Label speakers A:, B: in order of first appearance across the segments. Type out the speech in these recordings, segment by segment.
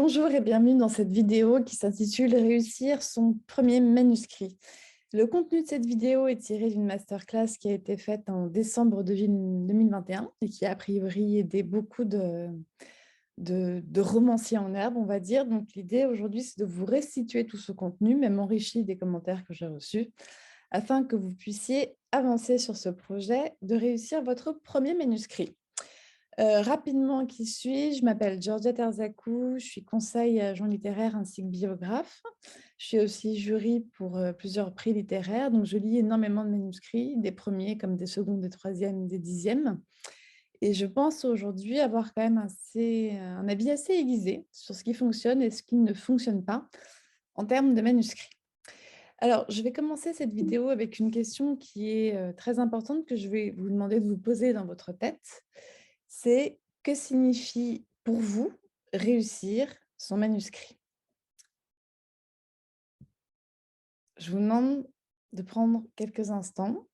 A: Bonjour et bienvenue dans cette vidéo qui s'intitule Réussir son premier manuscrit. Le contenu de cette vidéo est tiré d'une masterclass qui a été faite en décembre 2021 et qui a priori aidé beaucoup de romanciers en herbe, on va dire. Donc l'idée aujourd'hui, c'est de vous restituer tout ce contenu, même enrichi des commentaires que j'ai reçus, afin que vous puissiez avancer sur ce projet de réussir votre premier manuscrit. Rapidement, qui suis-je? Je m'appelle Georgia Terzakou, je suis conseil agent littéraire ainsi que biographe. Je suis aussi jury pour plusieurs prix littéraires, donc je lis énormément de manuscrits, des premiers comme des secondes, des troisièmes, des dixièmes. Et je pense aujourd'hui avoir quand même un avis assez aiguisé sur ce qui fonctionne et ce qui ne fonctionne pas en termes de manuscrits. Alors, je vais commencer cette vidéo avec une question qui est très importante que je vais vous demander de vous poser dans votre tête. C'est que signifie pour vous réussir son manuscrit? Je vous demande de prendre quelques instants.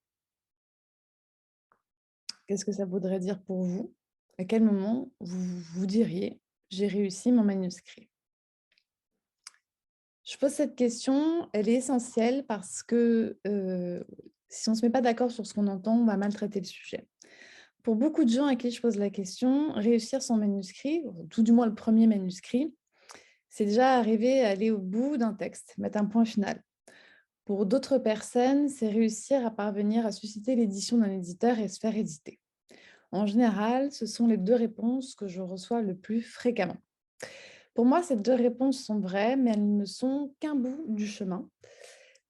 A: Qu'est-ce que ça voudrait dire pour vous? À quel moment vous vous diriez: «J'ai réussi mon manuscrit»? Je pose cette question, elle est essentielle parce que, si on ne se met pas d'accord sur ce qu'on entend, on va mal traiter le sujet. Pour beaucoup de gens à qui je pose la question, réussir son manuscrit, ou tout du moins le premier manuscrit, c'est déjà arriver à aller au bout d'un texte, mettre un point final. Pour d'autres personnes, c'est réussir à parvenir à susciter l'édition d'un éditeur et se faire éditer. En général, ce sont les deux réponses que je reçois le plus fréquemment. Pour moi, ces deux réponses sont vraies, mais elles ne sont qu'un bout du chemin.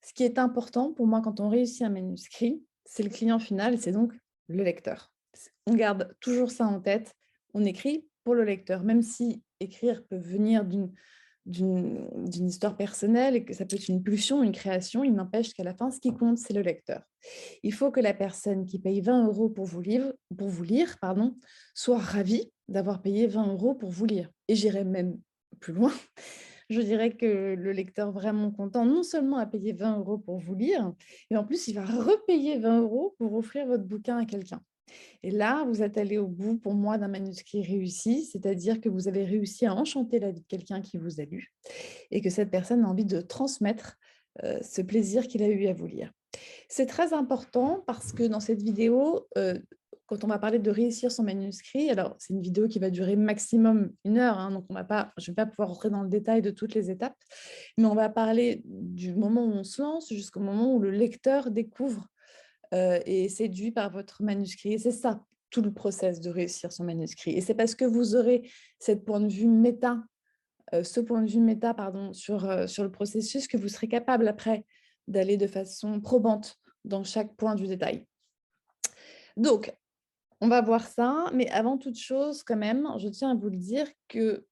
A: Ce qui est important pour moi quand on réussit un manuscrit, c'est le client final, c'est donc le lecteur. On garde toujours ça en tête. On écrit pour le lecteur, même si écrire peut venir d'une histoire personnelle et que ça peut être une pulsion, une création, il n'empêche qu'à la fin, ce qui compte, c'est le lecteur. Il faut que la personne qui paye 20 € pour vous lire, pardon, soit ravie d'avoir payé 20 € pour vous lire. Et j'irai même plus loin. Je dirais que le lecteur vraiment content, non seulement a payé 20 € pour vous lire, mais en plus, il va repayer 20 € pour offrir votre bouquin à quelqu'un. Et là, vous êtes allé au bout, pour moi, d'un manuscrit réussi, c'est-à-dire que vous avez réussi à enchanter la vie de quelqu'un qui vous a lu et que cette personne a envie de transmettre ce plaisir qu'il a eu à vous lire. C'est très important parce que dans cette vidéo, quand on va parler de réussir son manuscrit, alors c'est une vidéo qui va durer maximum 1 heure, hein, donc je ne vais pas pouvoir rentrer dans le détail de toutes les étapes, mais on va parler du moment où on se lance jusqu'au moment où le lecteur découvre et séduit par votre manuscrit. Et c'est ça, tout le process de réussir son manuscrit. Et c'est parce que vous aurez ce point de vue méta pardon, sur le processus que vous serez capable après d'aller de façon probante dans chaque point du détail. Donc, on va voir ça, mais avant toute chose, quand même, je tiens à vous le dire que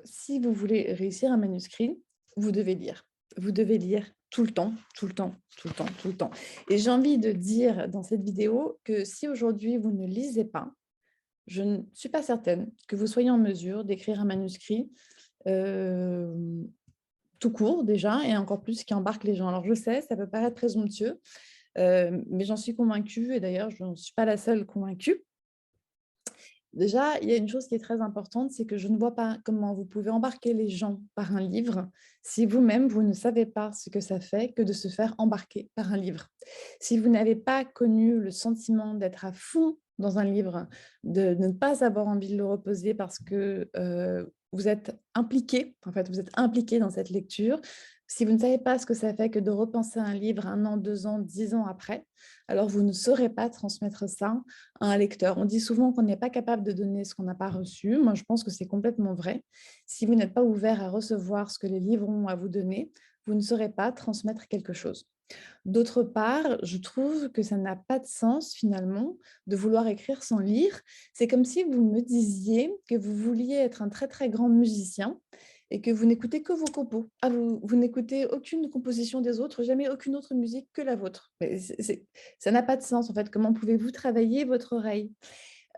A: si vous voulez réussir un manuscrit, vous devez lire. Vous devez lire tout le temps, tout le temps, tout le temps, tout le temps. Et j'ai envie de dire dans cette vidéo que si aujourd'hui vous ne lisez pas, je ne suis pas certaine que vous soyez en mesure d'écrire un manuscrit tout court déjà, et encore plus qui embarque les gens. Alors je sais, ça peut paraître présomptueux, mais j'en suis convaincue et d'ailleurs je ne suis pas la seule convaincue. Déjà, il y a une chose qui est très importante, c'est que je ne vois pas comment vous pouvez embarquer les gens par un livre si vous-même, vous ne savez pas ce que ça fait que de se faire embarquer par un livre. Si vous n'avez pas connu le sentiment d'être à fond dans un livre, de ne pas avoir envie de le reposer parce que vous êtes impliqué, en fait, vous êtes impliqué dans cette lecture, si vous ne savez pas ce que ça fait que de repenser un livre 1 an, 2 ans, 10 ans après, alors vous ne saurez pas transmettre ça à un lecteur. On dit souvent qu'on n'est pas capable de donner ce qu'on n'a pas reçu. Moi, je pense que c'est complètement vrai. Si vous n'êtes pas ouvert à recevoir ce que les livres ont à vous donner, vous ne saurez pas transmettre quelque chose. D'autre part, je trouve que ça n'a pas de sens finalement de vouloir écrire sans lire. C'est comme si vous me disiez que vous vouliez être un très très grand musicien et que vous n'écoutez que vos compos. Ah, vous n'écoutez aucune composition des autres, jamais aucune autre musique que la vôtre. Mais ça n'a pas de sens en fait. Comment pouvez-vous travailler votre oreille?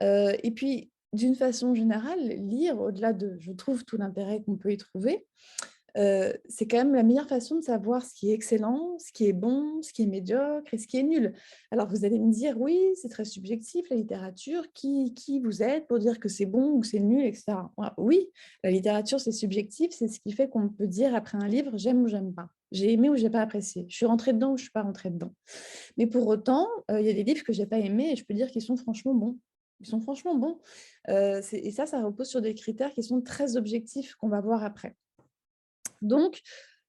A: Et puis, d'une façon générale, lire, au-delà de, je trouve, tout l'intérêt qu'on peut y trouver, c'est quand même la meilleure façon de savoir ce qui est excellent, ce qui est bon, ce qui est médiocre et ce qui est nul. Alors vous allez me dire: «Oui, c'est très subjectif la littérature, qui vous êtes pour dire que c'est bon ou que c'est nul?» et cetera. Ouah, oui, la littérature, c'est subjectif, c'est ce qui fait qu'on peut dire après un livre: «J'aime ou j'aime pas. J'ai aimé ou j'ai pas apprécié. Je suis rentrée dedans ou je suis pas rentrée dedans». Mais pour autant, il y a des livres que j'ai pas aimés et je peux dire qu'ils sont franchement bons. Ils sont franchement bons. C'est et ça repose sur des critères qui sont très objectifs qu'on va voir après. Donc,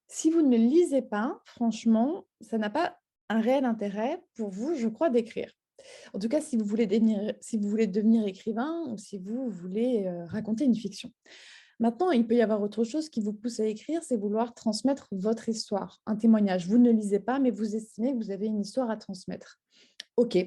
A: si vous ne lisez pas, franchement, ça n'a pas un réel intérêt pour vous, je crois, d'écrire. En tout cas, si vous voulez devenir écrivain ou si vous voulez, raconter une fiction. Maintenant, il peut y avoir autre chose qui vous pousse à écrire, c'est vouloir transmettre votre histoire, un témoignage. Vous ne lisez pas, mais vous estimez que vous avez une histoire à transmettre. OK.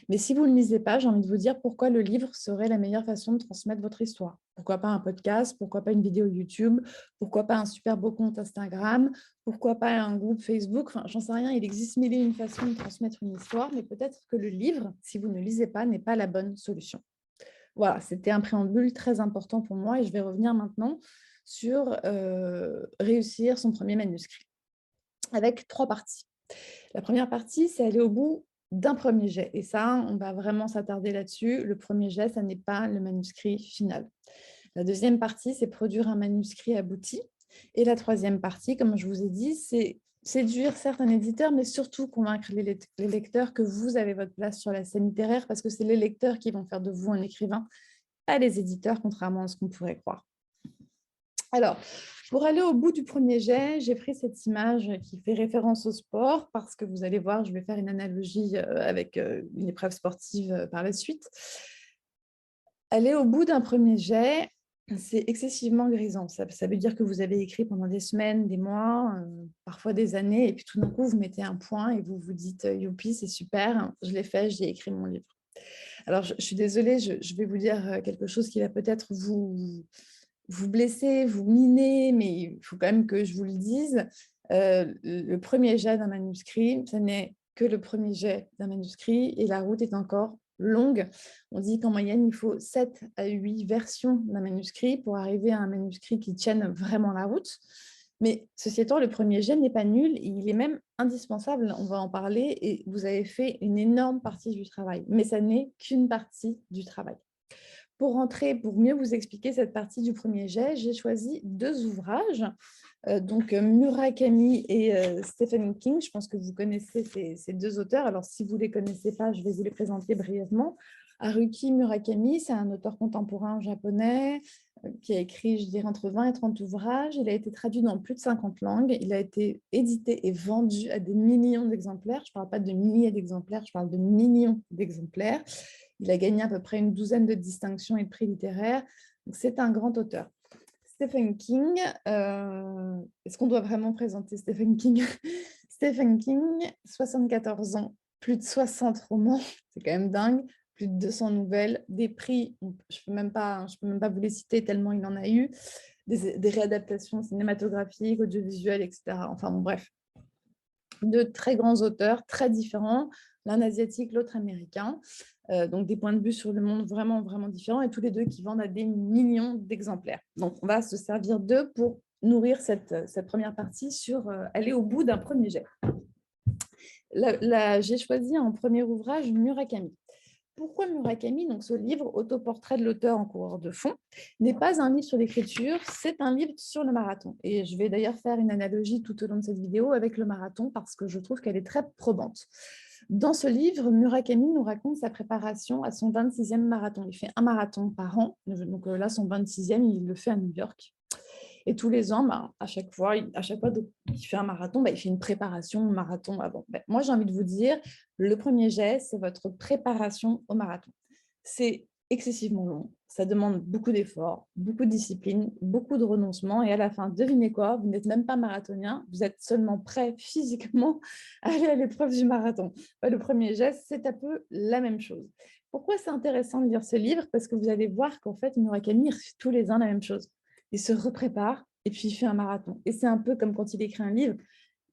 A: Mais si vous ne lisez pas, j'ai envie de vous dire pourquoi le livre serait la meilleure façon de transmettre votre histoire. Pourquoi pas un podcast? Pourquoi pas une vidéo YouTube? Pourquoi pas un super beau compte Instagram? Pourquoi pas un groupe Facebook? Enfin, j'en sais rien, il existe mille et une façons de transmettre une histoire, mais peut-être que le livre, si vous ne lisez pas, n'est pas la bonne solution. Voilà, c'était un préambule très important pour moi et je vais revenir maintenant sur réussir son premier manuscrit avec 3 parties. La première partie, c'est aller au bout d'un premier jet et ça, on va vraiment s'attarder là-dessus. Le premier jet, ça n'est pas le manuscrit final. La deuxième partie, c'est produire un manuscrit abouti et la troisième partie, comme je vous ai dit, c'est séduire certains éditeurs, mais surtout convaincre les lecteurs que vous avez votre place sur la scène littéraire parce que c'est les lecteurs qui vont faire de vous un écrivain, pas les éditeurs, contrairement à ce qu'on pourrait croire. Alors, pour aller au bout du premier jet, j'ai pris cette image qui fait référence au sport parce que vous allez voir, je vais faire une analogie avec une épreuve sportive par la suite. Aller au bout d'un premier jet, c'est excessivement grisant. Ça veut dire que vous avez écrit pendant des semaines, des mois, parfois des années, et puis tout d'un coup, vous mettez un point et vous vous dites youpi, c'est super, je l'ai fait, j'ai écrit mon livre. Alors, je suis désolée, je vais vous dire quelque chose qui va peut-être vous blesser, vous miner, mais il faut quand même que je vous le dise. Le premier jet d'un manuscrit, ce n'est que le premier jet d'un manuscrit et la route est encore longue. On dit qu'en moyenne, il faut 7 à 8 versions d'un manuscrit pour arriver à un manuscrit qui tienne vraiment la route. Mais ceci étant, le premier jet n'est pas nul, il est même indispensable, on va en parler, et vous avez fait une énorme partie du travail. Mais ça n'est qu'une partie du travail. Pour mieux vous expliquer cette partie du premier jet, j'ai choisi 2 ouvrages, donc Murakami et Stephen King. Je pense que vous connaissez ces 2 auteurs. Alors, si vous ne les connaissez pas, je vais vous les présenter brièvement. Haruki Murakami, c'est un auteur contemporain japonais qui a écrit, je dirais, entre 20 et 30 ouvrages. Il a été traduit dans plus de 50 langues. Il a été édité et vendu à des millions d'exemplaires. Je ne parle pas de milliers d'exemplaires, je parle de millions d'exemplaires. Il a gagné à peu près une douzaine de distinctions et de prix littéraires. C'est un grand auteur. Stephen King, est-ce qu'on doit vraiment présenter Stephen King? Stephen King, 74 ans, plus de 60 romans, c'est quand même dingue, plus de 200 nouvelles, des prix, je peux même pas vous les citer tellement il en a eu, des réadaptations cinématographiques, audiovisuelles, etc. Enfin bon, bref, de très grands auteurs, très différents, l'un asiatique, l'autre américain, donc des points de vue sur le monde vraiment, vraiment différents, et tous les deux qui vendent à des millions d'exemplaires. Donc, on va se servir d'eux pour nourrir cette première partie sur aller au bout d'un premier jet. J'ai choisi en premier ouvrage Murakami. Pourquoi Murakami? Donc, ce livre, Autoportrait de l'auteur en coureur de fond, n'est pas un livre sur l'écriture, c'est un livre sur le marathon. Et je vais d'ailleurs faire une analogie tout au long de cette vidéo avec le marathon parce que je trouve qu'elle est très probante. Dans ce livre, Murakami nous raconte sa préparation à son 26e marathon. Il fait un marathon par an, donc là, son 26e, il le fait à New York. Et tous les ans, à chaque fois qu'il fait un marathon, il fait une préparation au marathon avant. Moi, j'ai envie de vous dire, le premier jet, c'est votre préparation au marathon. C'est excessivement long, ça demande beaucoup d'efforts, beaucoup de discipline, beaucoup de renoncement. Et à la fin, devinez quoi, vous n'êtes même pas marathonien, vous êtes seulement prêt physiquement à aller à l'épreuve du marathon. Le premier jet, c'est un peu la même chose. Pourquoi c'est intéressant de lire ce livre? Parce que vous allez voir qu'en fait, Murakami fait tous les ans la même chose. Il se reprépare et puis il fait un marathon. Et c'est un peu comme quand il écrit un livre,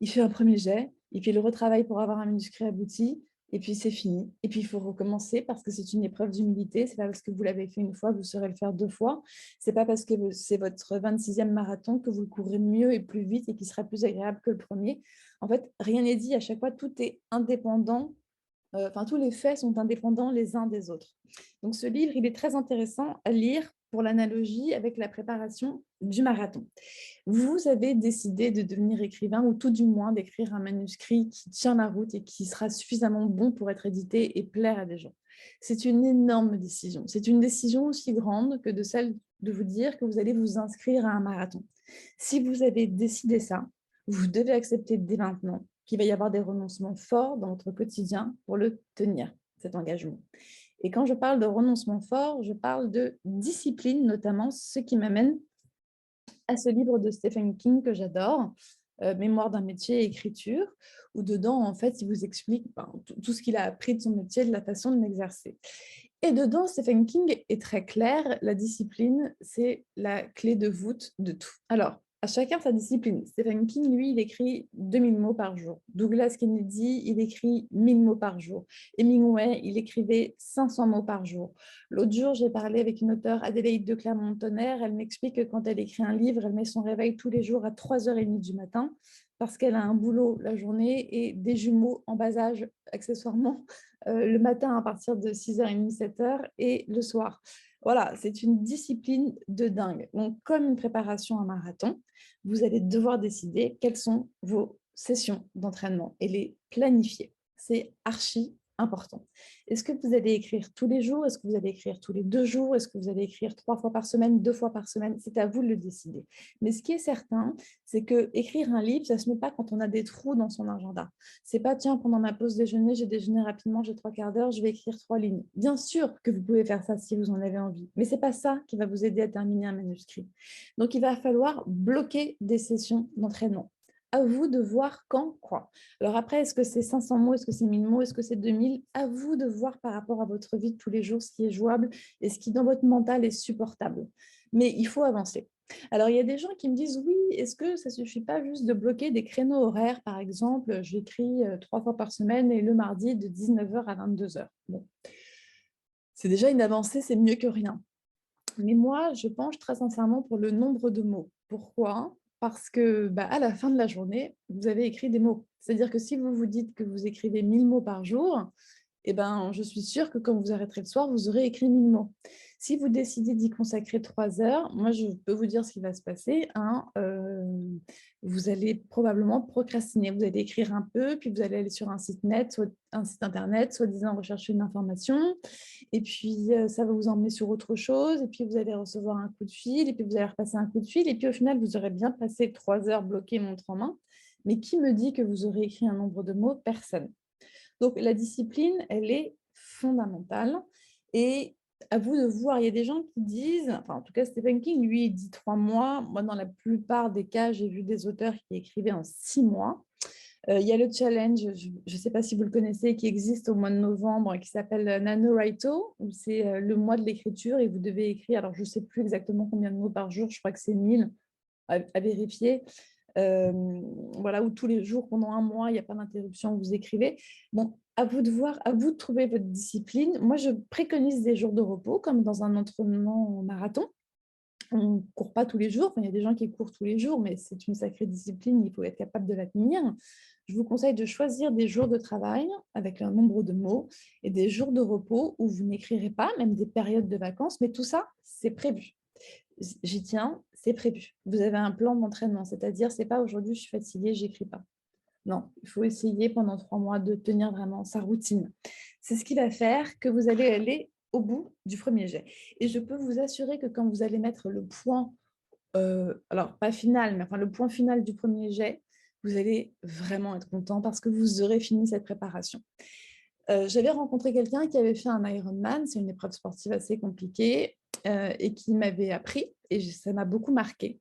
A: il fait un premier jet, et puis il le retravaille pour avoir un manuscrit abouti, et puis c'est fini. Et puis il faut recommencer parce que c'est une épreuve d'humilité. C'est pas parce que vous l'avez fait une fois que vous saurez le faire 2 fois. C'est pas parce que c'est votre 26e marathon que vous le courrez mieux et plus vite et qui sera plus agréable que le premier. En fait, rien n'est dit. À chaque fois, tout est indépendant. Enfin, tous les faits sont indépendants les uns des autres. Donc, ce livre, il est très intéressant à lire pour l'analogie avec la préparation du marathon. Vous avez décidé de devenir écrivain ou tout du moins d'écrire un manuscrit qui tient la route et qui sera suffisamment bon pour être édité et plaire à des gens. C'est une énorme décision. C'est une décision aussi grande que de celle de vous dire que vous allez vous inscrire à un marathon. Si vous avez décidé ça, vous devez accepter dès maintenant qu'il va y avoir des renoncements forts dans votre quotidien pour le tenir, cet engagement. Et quand je parle de renoncement fort, je parle de discipline, notamment, ce qui m'amène à ce livre de Stephen King que j'adore, Mémoire d'un métier et écriture, où dedans, en fait, il vous explique tout ce qu'il a appris de son métier, de la façon de l'exercer. Et dedans, Stephen King est très clair, la discipline, c'est la clé de voûte de tout. Alors, à chacun sa discipline. Stephen King, lui, il écrit 2000 mots par jour. Douglas Kennedy, il écrit 1000 mots par jour. Hemingway, il écrivait 500 mots par jour. L'autre jour, j'ai parlé avec une auteure, Adélaïde de Clermont-Tonnerre. Elle m'explique que quand elle écrit un livre, elle met son réveil tous les jours à 3h30 du matin parce qu'elle a un boulot la journée et des jumeaux en bas âge, accessoirement, le matin à partir de 6h30, 7h et le soir. Voilà, c'est une discipline de dingue. Donc, comme une préparation à un marathon, vous allez devoir décider quelles sont vos sessions d'entraînement et les planifier. C'est archi important. Est-ce que vous allez écrire tous les jours? Est-ce que vous allez écrire tous les 2 jours? Est-ce que vous allez écrire 3 fois par semaine, 2 fois par semaine? C'est à vous de le décider. Mais ce qui est certain, c'est que écrire un livre, ça ne se met pas quand on a des trous dans son agenda. C'est pas, tiens, pendant ma pause déjeuner, j'ai déjeuné rapidement, j'ai 3/4 d'heure, je vais écrire 3 lignes. Bien sûr que vous pouvez faire ça si vous en avez envie, mais c'est pas ça qui va vous aider à terminer un manuscrit. Donc, il va falloir bloquer des sessions d'entraînement. À vous de voir quand, quoi. Alors après, est-ce que c'est 500 mots, est-ce que c'est 1000 mots, est-ce que c'est 2000? À vous de voir par rapport à votre vie de tous les jours ce qui est jouable et ce qui, dans votre mental, est supportable. Mais il faut avancer. Alors, il y a des gens qui me disent, oui, est-ce que ça ne suffit pas juste de bloquer des créneaux horaires? Par exemple, j'écris 3 fois par semaine et le mardi de 19h à 22h. Bon, c'est déjà une avancée, c'est mieux que rien. Mais moi, je penche très sincèrement pour le nombre de mots. Pourquoi? Parce que à la fin de la journée, vous avez écrit des mots. C'est-à-dire que si vous vous dites que vous écrivez 1000 mots par jour, eh ben, je suis sûre que quand vous arrêterez le soir, vous aurez écrit 1000 mots. Si vous décidez d'y consacrer 3 heures, moi, je peux vous dire ce qui va se passer. Hein, vous allez probablement procrastiner. Vous allez écrire un peu, puis vous allez aller sur un site net, soit un site internet, soi-disant rechercher une information. Et puis, ça va vous emmener sur autre chose. Et puis, vous allez recevoir un coup de fil. Et puis, vous allez repasser un coup de fil. Et puis, au final, vous aurez bien passé 3 heures bloquées montre en main. Mais qui me dit que vous aurez écrit un nombre de mots? Personne. Donc, la discipline, elle est fondamentale. Et à vous de voir, il y a des gens qui disent, enfin, en tout cas, Stephen King, lui, il dit 3 mois. Moi, dans la plupart des cas, j'ai vu des auteurs qui écrivaient en 6 mois. Il y a le challenge, je ne sais pas si vous le connaissez, qui existe au mois de novembre, qui s'appelle NaNoWriMo, où c'est le mois de l'écriture et vous devez écrire, alors je ne sais plus exactement combien de mots par jour, je crois que c'est 1000 à vérifier. Voilà, où tous les jours, pendant un mois, il n'y a pas d'interruption, vous écrivez. Bon, à vous de voir, à vous de trouver votre discipline. Moi, je préconise des jours de repos, comme dans un entraînement marathon. On ne court pas tous les jours. Enfin, il y a des gens qui courent tous les jours, mais c'est une sacrée discipline, il faut être capable de la tenir. Je vous conseille de choisir des jours de travail avec un nombre de mots et des jours de repos où vous n'écrirez pas, même des périodes de vacances, mais tout ça, c'est prévu. J'y tiens, c'est prévu. Vous avez un plan d'entraînement, c'est-à-dire, c'est pas aujourd'hui, je suis fatiguée, j'écris pas. Non, il faut essayer pendant 3 mois de tenir vraiment sa routine. C'est ce qui va faire que vous allez aller au bout du premier jet. Et je peux vous assurer que quand vous allez mettre le point, alors pas final, mais enfin le point final du premier jet, vous allez vraiment être content parce que vous aurez fini cette préparation. J'avais rencontré quelqu'un qui avait fait un Ironman, c'est une épreuve sportive assez compliquée, et qui m'avait appris, et ça m'a beaucoup marqué,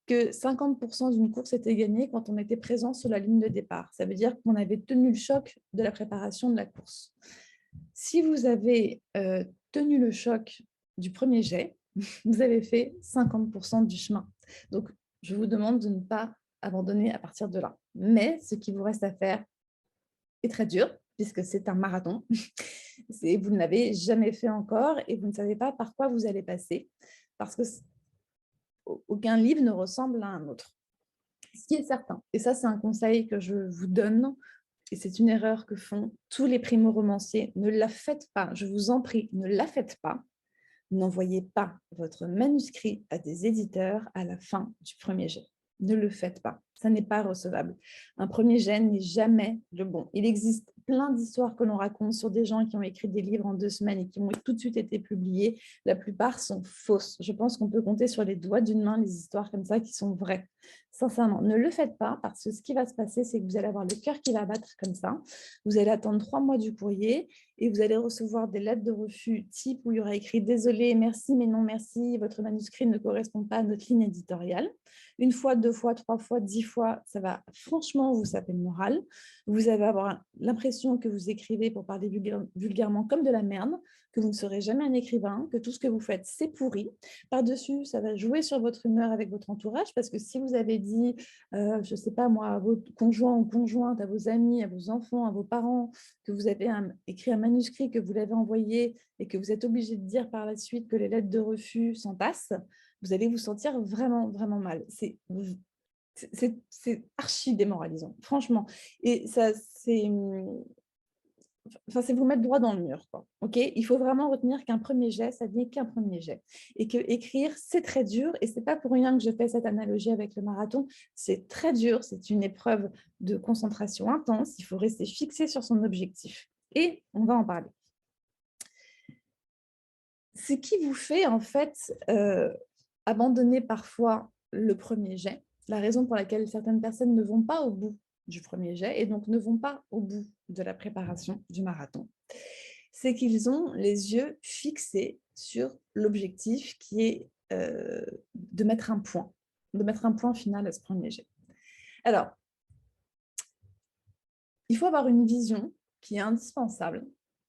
A: que 50% d'une course était gagnée quand on était présent sur la ligne de départ. Ça veut dire qu'on avait tenu le choc de la préparation de la course. Si vous avez tenu le choc du premier jet, vous avez fait 50% du chemin. Donc, je vous demande de ne pas abandonner à partir de là. Mais ce qui vous reste à faire est très dur. puisque c'est un marathon. Vous ne l'avez jamais fait encore et vous ne savez pas par quoi vous allez passer, parce que aucun livre ne ressemble à un autre. Ce qui est certain, et ça c'est un conseil que je vous donne, et c'est une erreur que font tous les primo-romanciers, ne la faites pas, je vous en prie, ne la faites pas. N'envoyez pas votre manuscrit à des éditeurs à la fin du premier jet. Ne le faites pas, ça n'est pas recevable. Un premier jet n'est jamais le bon. Il existe plein d'histoires que l'on raconte sur des gens qui ont écrit des livres en 2 semaines et qui ont tout de suite été publiés. La plupart sont fausses. Je pense qu'on peut compter sur les doigts d'une main les histoires comme ça qui sont vraies. Sincèrement, ne le faites pas, parce que ce qui va se passer, c'est que vous allez avoir le cœur qui va battre comme ça. Vous allez attendre 3 mois du courrier et vous allez recevoir des lettres de refus type où il y aura écrit « Désolé, merci, mais non merci, votre manuscrit ne correspond pas à notre ligne éditoriale ». 1 fois, 2 fois, 3 fois, 10 fois, ça va franchement vous saper le moral. Vous allez avoir l'impression que vous écrivez, pour parler vulgairement, comme de la merde, que vous ne serez jamais un écrivain, que tout ce que vous faites, c'est pourri. Par-dessus, ça va jouer sur votre humeur avec votre entourage, parce que si vous avez dit, je ne sais pas moi, à vos conjoints ou conjointes, à vos amis, à vos enfants, à vos parents, que vous avez écrit un manuscrit, que vous l'avez envoyé et que vous êtes obligé de dire par la suite que les lettres de refus s'entassent, vous allez vous sentir vraiment, vraiment mal. C'est archi démoralisant, franchement. Et ça, c'est vous mettre droit dans le mur, quoi. Okay, il faut vraiment retenir qu'un premier jet, ça n'est qu'un premier jet. Et que écrire, c'est très dur. Et ce n'est pas pour rien que je fais cette analogie avec le marathon. C'est très dur, c'est une épreuve de concentration intense. Il faut rester fixé sur son objectif. Et on va en parler. Ce qui vous fait, en fait, abandonner parfois le premier jet, la raison pour laquelle certaines personnes ne vont pas au bout du premier jet et donc ne vont pas au bout de la préparation du marathon, c'est qu'ils ont les yeux fixés sur l'objectif qui est de mettre un point final à ce premier jet. Alors, il faut avoir une vision qui est indispensable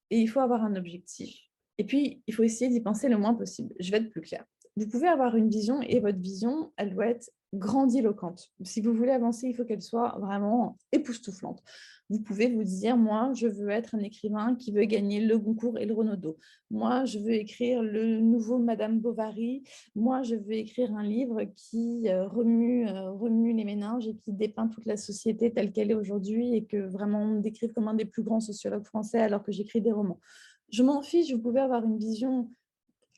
A: et il faut avoir un objectif. Et puis, il faut essayer d'y penser le moins possible. Je vais être plus claire. Vous pouvez avoir une vision et votre vision, elle doit être grandiloquente. Si vous voulez avancer, il faut qu'elle soit vraiment époustouflante. Vous pouvez vous dire, moi, je veux être un écrivain qui veut gagner le Goncourt et le Renaudot. Moi, je veux écrire le nouveau Madame Bovary. Moi, je veux écrire un livre qui remue les méninges et qui dépeint toute la société telle qu'elle est aujourd'hui et que vraiment on me décrive comme un des plus grands sociologues français alors que j'écris des romans. Je m'en fiche, vous pouvez avoir une vision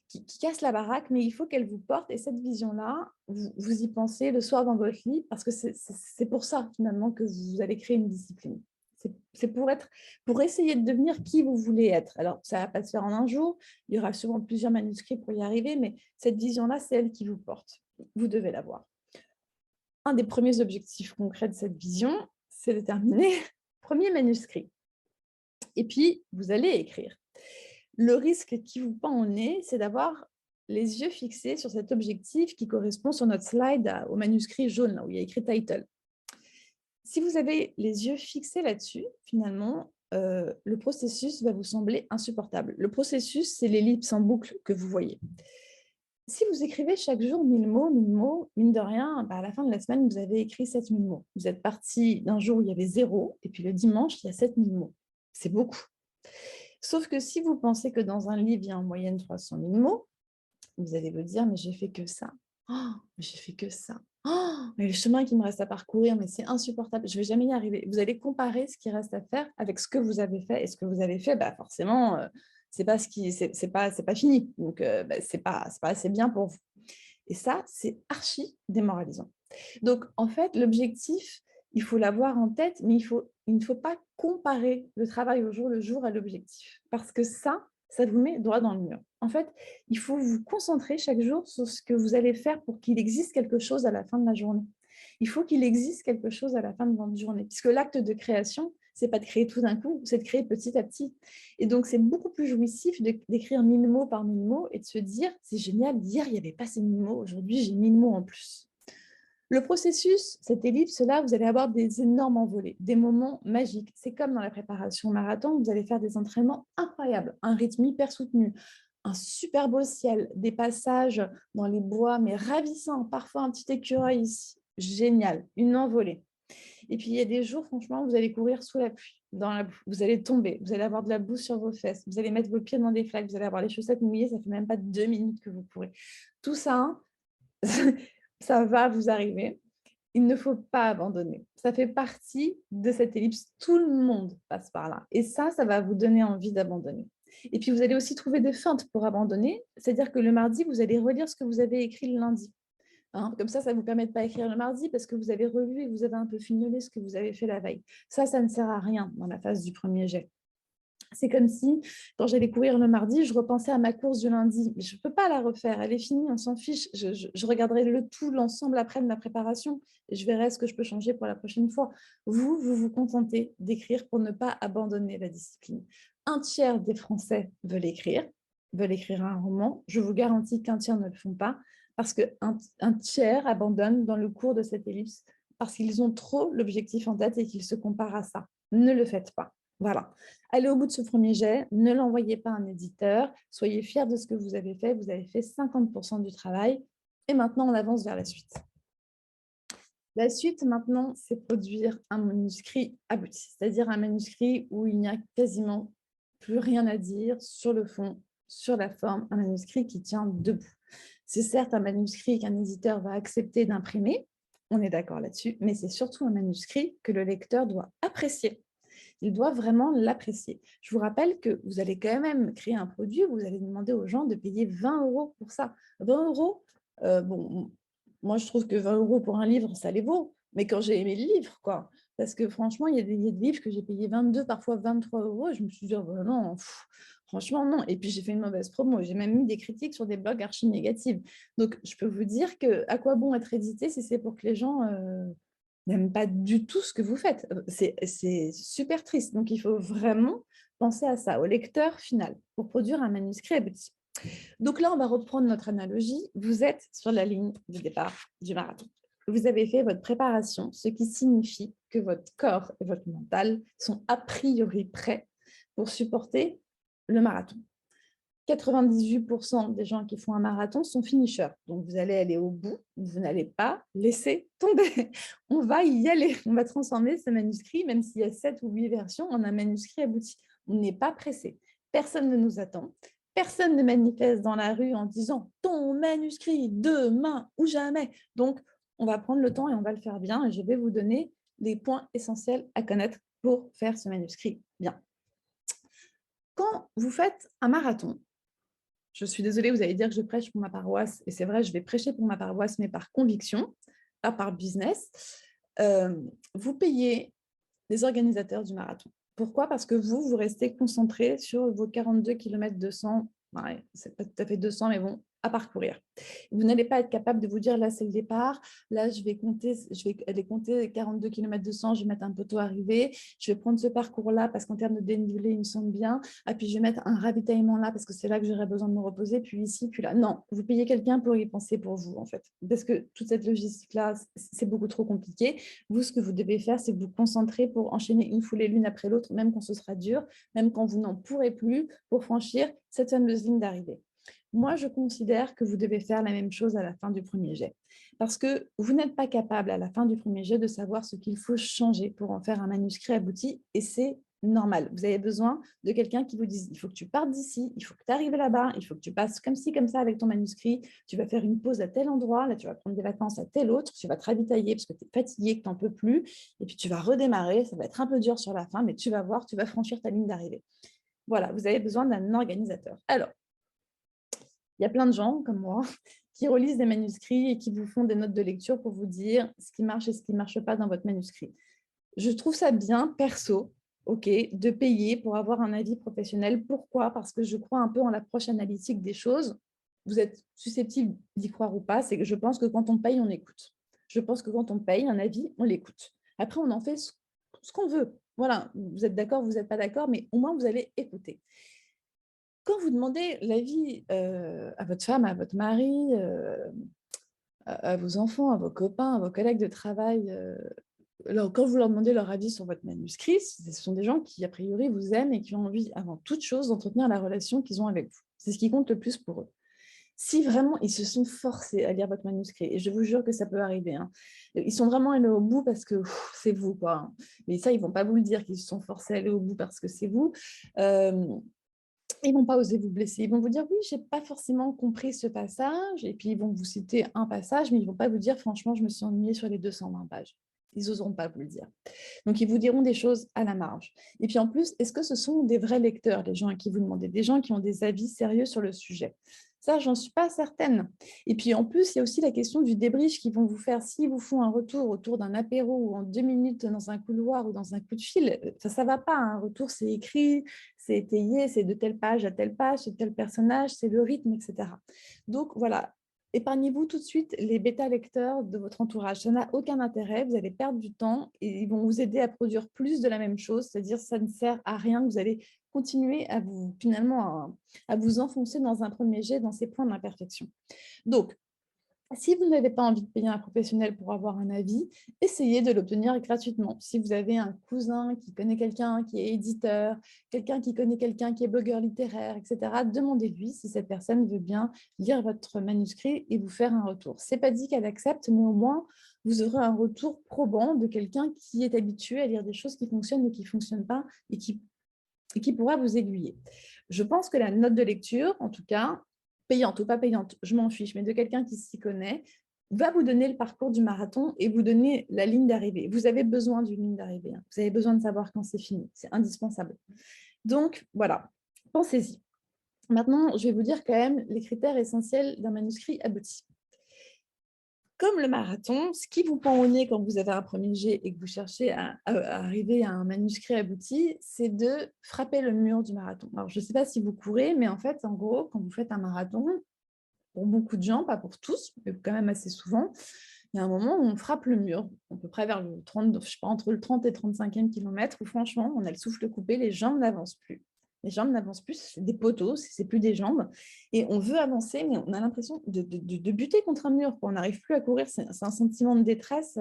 A: qui casse la baraque, mais il faut qu'elle vous porte. Et cette vision-là, vous y pensez le soir dans votre lit, parce que c'est pour ça, finalement, que vous allez créer une discipline. C'est pour essayer de devenir qui vous voulez être. Alors, ça ne va pas se faire en un jour, il y aura sûrement plusieurs manuscrits pour y arriver, mais cette vision-là, c'est elle qui vous porte. Vous devez l'avoir. Un des premiers objectifs concrets de cette vision, c'est de terminer le premier manuscrit. Et puis, vous allez écrire. Le risque qui vous pend au nez, c'est d'avoir les yeux fixés sur cet objectif qui correspond sur notre slide au manuscrit jaune, là où il y a écrit « title ». Si vous avez les yeux fixés là-dessus, finalement, le processus va vous sembler insupportable. Le processus, c'est l'ellipse en boucle que vous voyez. Si vous écrivez chaque jour 1000 mots, mine de rien, à la fin de la semaine, vous avez écrit 7000 mots. Vous êtes parti d'un jour où il y avait 0, et puis le dimanche, il y a 7000 mots. C'est beaucoup. Sauf que si vous pensez que dans un livre, il y a en moyenne 300 000 mots, vous allez vous dire, mais j'ai fait que ça. Oh, mais j'ai fait que ça. Oh, mais le chemin qui me reste à parcourir, mais c'est insupportable, je ne vais jamais y arriver. Vous allez comparer ce qui reste à faire avec ce que vous avez fait. Et ce que vous avez fait, forcément, c'est pas fini. Donc, c'est pas assez bien pour vous. Et ça, c'est archi démoralisant. Donc, en fait, l'objectif, il faut l'avoir en tête, mais il ne faut pas comparer le travail au jour le jour à l'objectif. Parce que ça vous met droit dans le mur. En fait, il faut vous concentrer chaque jour sur ce que vous allez faire pour qu'il existe quelque chose à la fin de la journée. Il faut qu'il existe quelque chose à la fin de votre journée, puisque l'acte de création, ce n'est pas de créer tout d'un coup, c'est de créer petit à petit. Et donc, c'est beaucoup plus jouissif d'écrire 1000 mots par 1000 mots et de se dire, c'est génial, hier, il n'y avait pas ces 1000 mots, aujourd'hui, j'ai 1000 mots en plus. Le processus, cette ellipse-là, vous allez avoir des énormes envolées, des moments magiques. C'est comme dans la préparation marathon, vous allez faire des entraînements incroyables, un rythme hyper soutenu, un super beau ciel, des passages dans les bois, mais ravissants, parfois un petit écureuil ici. Génial, une envolée. Et puis, il y a des jours, franchement, vous allez courir sous la pluie, dans la boue. Vous allez tomber, vous allez avoir de la boue sur vos fesses, vous allez mettre vos pieds dans des flaques, vous allez avoir les chaussettes mouillées, ça fait même pas 2 minutes que vous courez. Tout ça, ça va vous arriver. Il ne faut pas abandonner. Ça fait partie de cette ellipse. Tout le monde passe par là. Et ça va vous donner envie d'abandonner. Et puis, vous allez aussi trouver des feintes pour abandonner. C'est-à-dire que le mardi, vous allez relire ce que vous avez écrit le lundi. Hein, comme ça ne vous permet de pas écrire le mardi parce que vous avez relu et vous avez un peu fignolé ce que vous avez fait la veille. Ça ne sert à rien dans la phase du premier jet. C'est comme si, quand j'allais courir le mardi, je repensais à ma course du lundi. Mais je ne peux pas la refaire, elle est finie, on s'en fiche. Je regarderai l'ensemble après de ma préparation et je verrai ce que je peux changer pour la prochaine fois. Vous vous contentez d'écrire pour ne pas abandonner la discipline. Un tiers des Français veulent écrire un roman. Je vous garantis qu'un tiers ne le font pas parce qu'un tiers abandonne dans le cours de cette ellipse parce qu'ils ont trop l'objectif en tête et qu'ils se comparent à ça. Ne le faites pas. Voilà. Allez au bout de ce premier jet, ne l'envoyez pas à un éditeur, soyez fiers de ce que vous avez fait 50% du travail et maintenant on avance vers la suite. La suite maintenant, c'est produire un manuscrit abouti, c'est-à-dire un manuscrit où il n'y a quasiment plus rien à dire sur le fond, sur la forme, un manuscrit qui tient debout. C'est certes un manuscrit qu'un éditeur va accepter d'imprimer, on est d'accord là-dessus, mais c'est surtout un manuscrit que le lecteur doit apprécier. Il doit vraiment l'apprécier. Je vous rappelle que vous allez quand même créer un produit où vous allez demander aux gens de payer 20 € pour ça. 20 €, bon, moi je trouve que 20 € pour un livre, ça les vaut. Mais quand j'ai aimé le livre, quoi. Parce que franchement, il y a des livres que j'ai payé 22, parfois 23 €, et je me suis dit, oh, non, franchement, non. Et puis j'ai fait une mauvaise promo. J'ai même mis des critiques sur des blogs archi négatives. Donc, je peux vous dire que à quoi bon être édité si c'est pour que les gens n'aiment pas du tout ce que vous faites. C'est super triste. Donc, il faut vraiment penser à ça, au lecteur final, pour produire un manuscrit abouti. Donc là, on va reprendre notre analogie. Vous êtes sur la ligne de départ du marathon. Vous avez fait votre préparation, ce qui signifie que votre corps et votre mental sont a priori prêts pour supporter le marathon. 98% des gens qui font un marathon sont finishers. Donc, vous allez aller au bout, vous n'allez pas laisser tomber. On va y aller. On va transformer ce manuscrit, même s'il y a 7 ou 8 versions, en un manuscrit abouti. On n'est pas pressé. Personne ne nous attend. Personne ne manifeste dans la rue en disant « ton manuscrit, demain ou jamais ». Donc, on va prendre le temps et on va le faire bien. Et je vais vous donner les points essentiels à connaître pour faire ce manuscrit bien. Quand vous faites un marathon, je suis désolée, vous allez dire que je prêche pour ma paroisse, et c'est vrai, je vais prêcher pour ma paroisse, mais par conviction, pas par business. Vous payez les organisateurs du marathon. Pourquoi? Parce que vous restez concentré sur vos 42 km 200, ouais, c'est pas tout à fait 200, mais bon, à parcourir. Vous n'allez pas être capable de vous dire, là, c'est le départ, là, je vais aller compter 42 km 200, je vais mettre un poteau arrivé, je vais prendre ce parcours-là parce qu'en termes de dénivelé, il me semble bien, et puis je vais mettre un ravitaillement là parce que c'est là que j'aurai besoin de me reposer, puis ici, puis là. Non, vous payez quelqu'un pour y penser pour vous, en fait, parce que toute cette logistique-là, c'est beaucoup trop compliqué. Vous, ce que vous devez faire, c'est vous concentrer pour enchaîner une foulée l'une après l'autre, même quand ce sera dur, même quand vous n'en pourrez plus, pour franchir cette fameuse ligne d'arrivée. Moi, je considère que vous devez faire la même chose à la fin du premier jet. Parce que vous n'êtes pas capable à la fin du premier jet de savoir ce qu'il faut changer pour en faire un manuscrit abouti, et c'est normal. Vous avez besoin de quelqu'un qui vous dise, il faut que tu partes d'ici, il faut que tu arrives là-bas, il faut que tu passes comme ci, comme ça avec ton manuscrit, tu vas faire une pause à tel endroit, là tu vas prendre des vacances à tel autre, tu vas te ravitailler parce que tu es fatigué, que tu n'en peux plus, et puis tu vas redémarrer, ça va être un peu dur sur la fin, mais tu vas voir, tu vas franchir ta ligne d'arrivée. Voilà, vous avez besoin d'un organisateur. Alors, il y a plein de gens comme moi qui relisent des manuscrits et qui vous font des notes de lecture pour vous dire ce qui marche et ce qui ne marche pas dans votre manuscrit. Je trouve ça bien, perso, de payer pour avoir un avis professionnel. Pourquoi? Parce que je crois un peu en l'approche analytique des choses. Vous êtes susceptible d'y croire ou pas, c'est que je pense que quand on paye, on écoute. Je pense que quand on paye un avis, on l'écoute. Après, on en fait ce qu'on veut. Voilà, vous êtes d'accord, vous n'êtes pas d'accord, mais au moins, vous allez écouter. Quand vous demandez l'avis à votre femme, à votre mari, à vos enfants, à vos copains, à vos collègues de travail, quand vous leur demandez leur avis sur votre manuscrit, ce sont des gens qui, a priori, vous aiment et qui ont envie, avant toute chose, d'entretenir la relation qu'ils ont avec vous. C'est ce qui compte le plus pour eux. Si vraiment ils se sont forcés à lire votre manuscrit, et je vous jure que ça peut arriver, hein, ils sont vraiment allés au bout parce que c'est vous, quoi. Hein. Mais ça, ils ne vont pas vous le dire qu'ils se sont forcés à aller au bout parce que c'est vous. Ils ne vont pas oser vous blesser. Ils vont vous dire, oui, je n'ai pas forcément compris ce passage. Et puis, ils vont vous citer un passage, mais ils ne vont pas vous dire, franchement, je me suis ennuyée sur les 220 pages. Ils n'oseront pas vous le dire. Donc, ils vous diront des choses à la marge. Et puis, en plus, est-ce que ce sont des vrais lecteurs, les gens à qui vous demandez, des gens qui ont des avis sérieux sur le sujet? Ça, j'en suis pas certaine. Et puis, en plus, il y a aussi la question du débrief qu'ils vont vous faire. S'ils vous font un retour autour d'un apéro ou en 2 minutes dans un couloir ou dans un coup de fil, ça ne va pas. Un retour, c'est écrit, c'est étayé, c'est de telle page à telle page, c'est tel personnage, c'est le rythme, etc. Donc, voilà, épargnez-vous tout de suite les bêta-lecteurs de votre entourage. Ça n'a aucun intérêt, vous allez perdre du temps et ils vont vous aider à produire plus de la même chose, c'est-à-dire ça ne sert à rien, vous allez continuer à vous, finalement, à vous enfoncer dans un premier jet, dans ces points d'imperfection. Donc, si vous n'avez pas envie de payer un professionnel pour avoir un avis, essayez de l'obtenir gratuitement. Si vous avez un cousin qui connaît quelqu'un qui est éditeur, quelqu'un qui connaît quelqu'un qui est blogueur littéraire, etc., demandez-lui si cette personne veut bien lire votre manuscrit et vous faire un retour. Ce n'est pas dit qu'elle accepte, mais au moins, vous aurez un retour probant de quelqu'un qui est habitué à lire des choses qui fonctionnent et qui ne fonctionnent pas et qui pourra vous aiguiller. Je pense que la note de lecture, en tout cas, payante ou pas payante, je m'en fiche, mais de quelqu'un qui s'y connaît, va vous donner le parcours du marathon et vous donner la ligne d'arrivée. Vous avez besoin d'une ligne d'arrivée. Hein. Vous avez besoin de savoir quand c'est fini. C'est indispensable. Donc, voilà, pensez-y. Maintenant, je vais vous dire quand même les critères essentiels d'un manuscrit abouti. Comme le marathon, ce qui vous pend au nez quand vous avez un premier jet et que vous cherchez à arriver à un manuscrit abouti, c'est de frapper le mur du marathon. Alors, je ne sais pas si vous courez, mais en fait, en gros, quand vous faites un marathon, pour beaucoup de gens, pas pour tous, mais quand même assez souvent, il y a un moment où on frappe le mur, à peu près vers le 30, je sais pas, entre le 30 et 35e kilomètre, où franchement, on a le souffle coupé, les jambes n'avancent plus. Les jambes n'avancent plus, c'est des poteaux, c'est plus des jambes. Et on veut avancer, mais on a l'impression de buter contre un mur. On n'arrive plus à courir, c'est un sentiment de détresse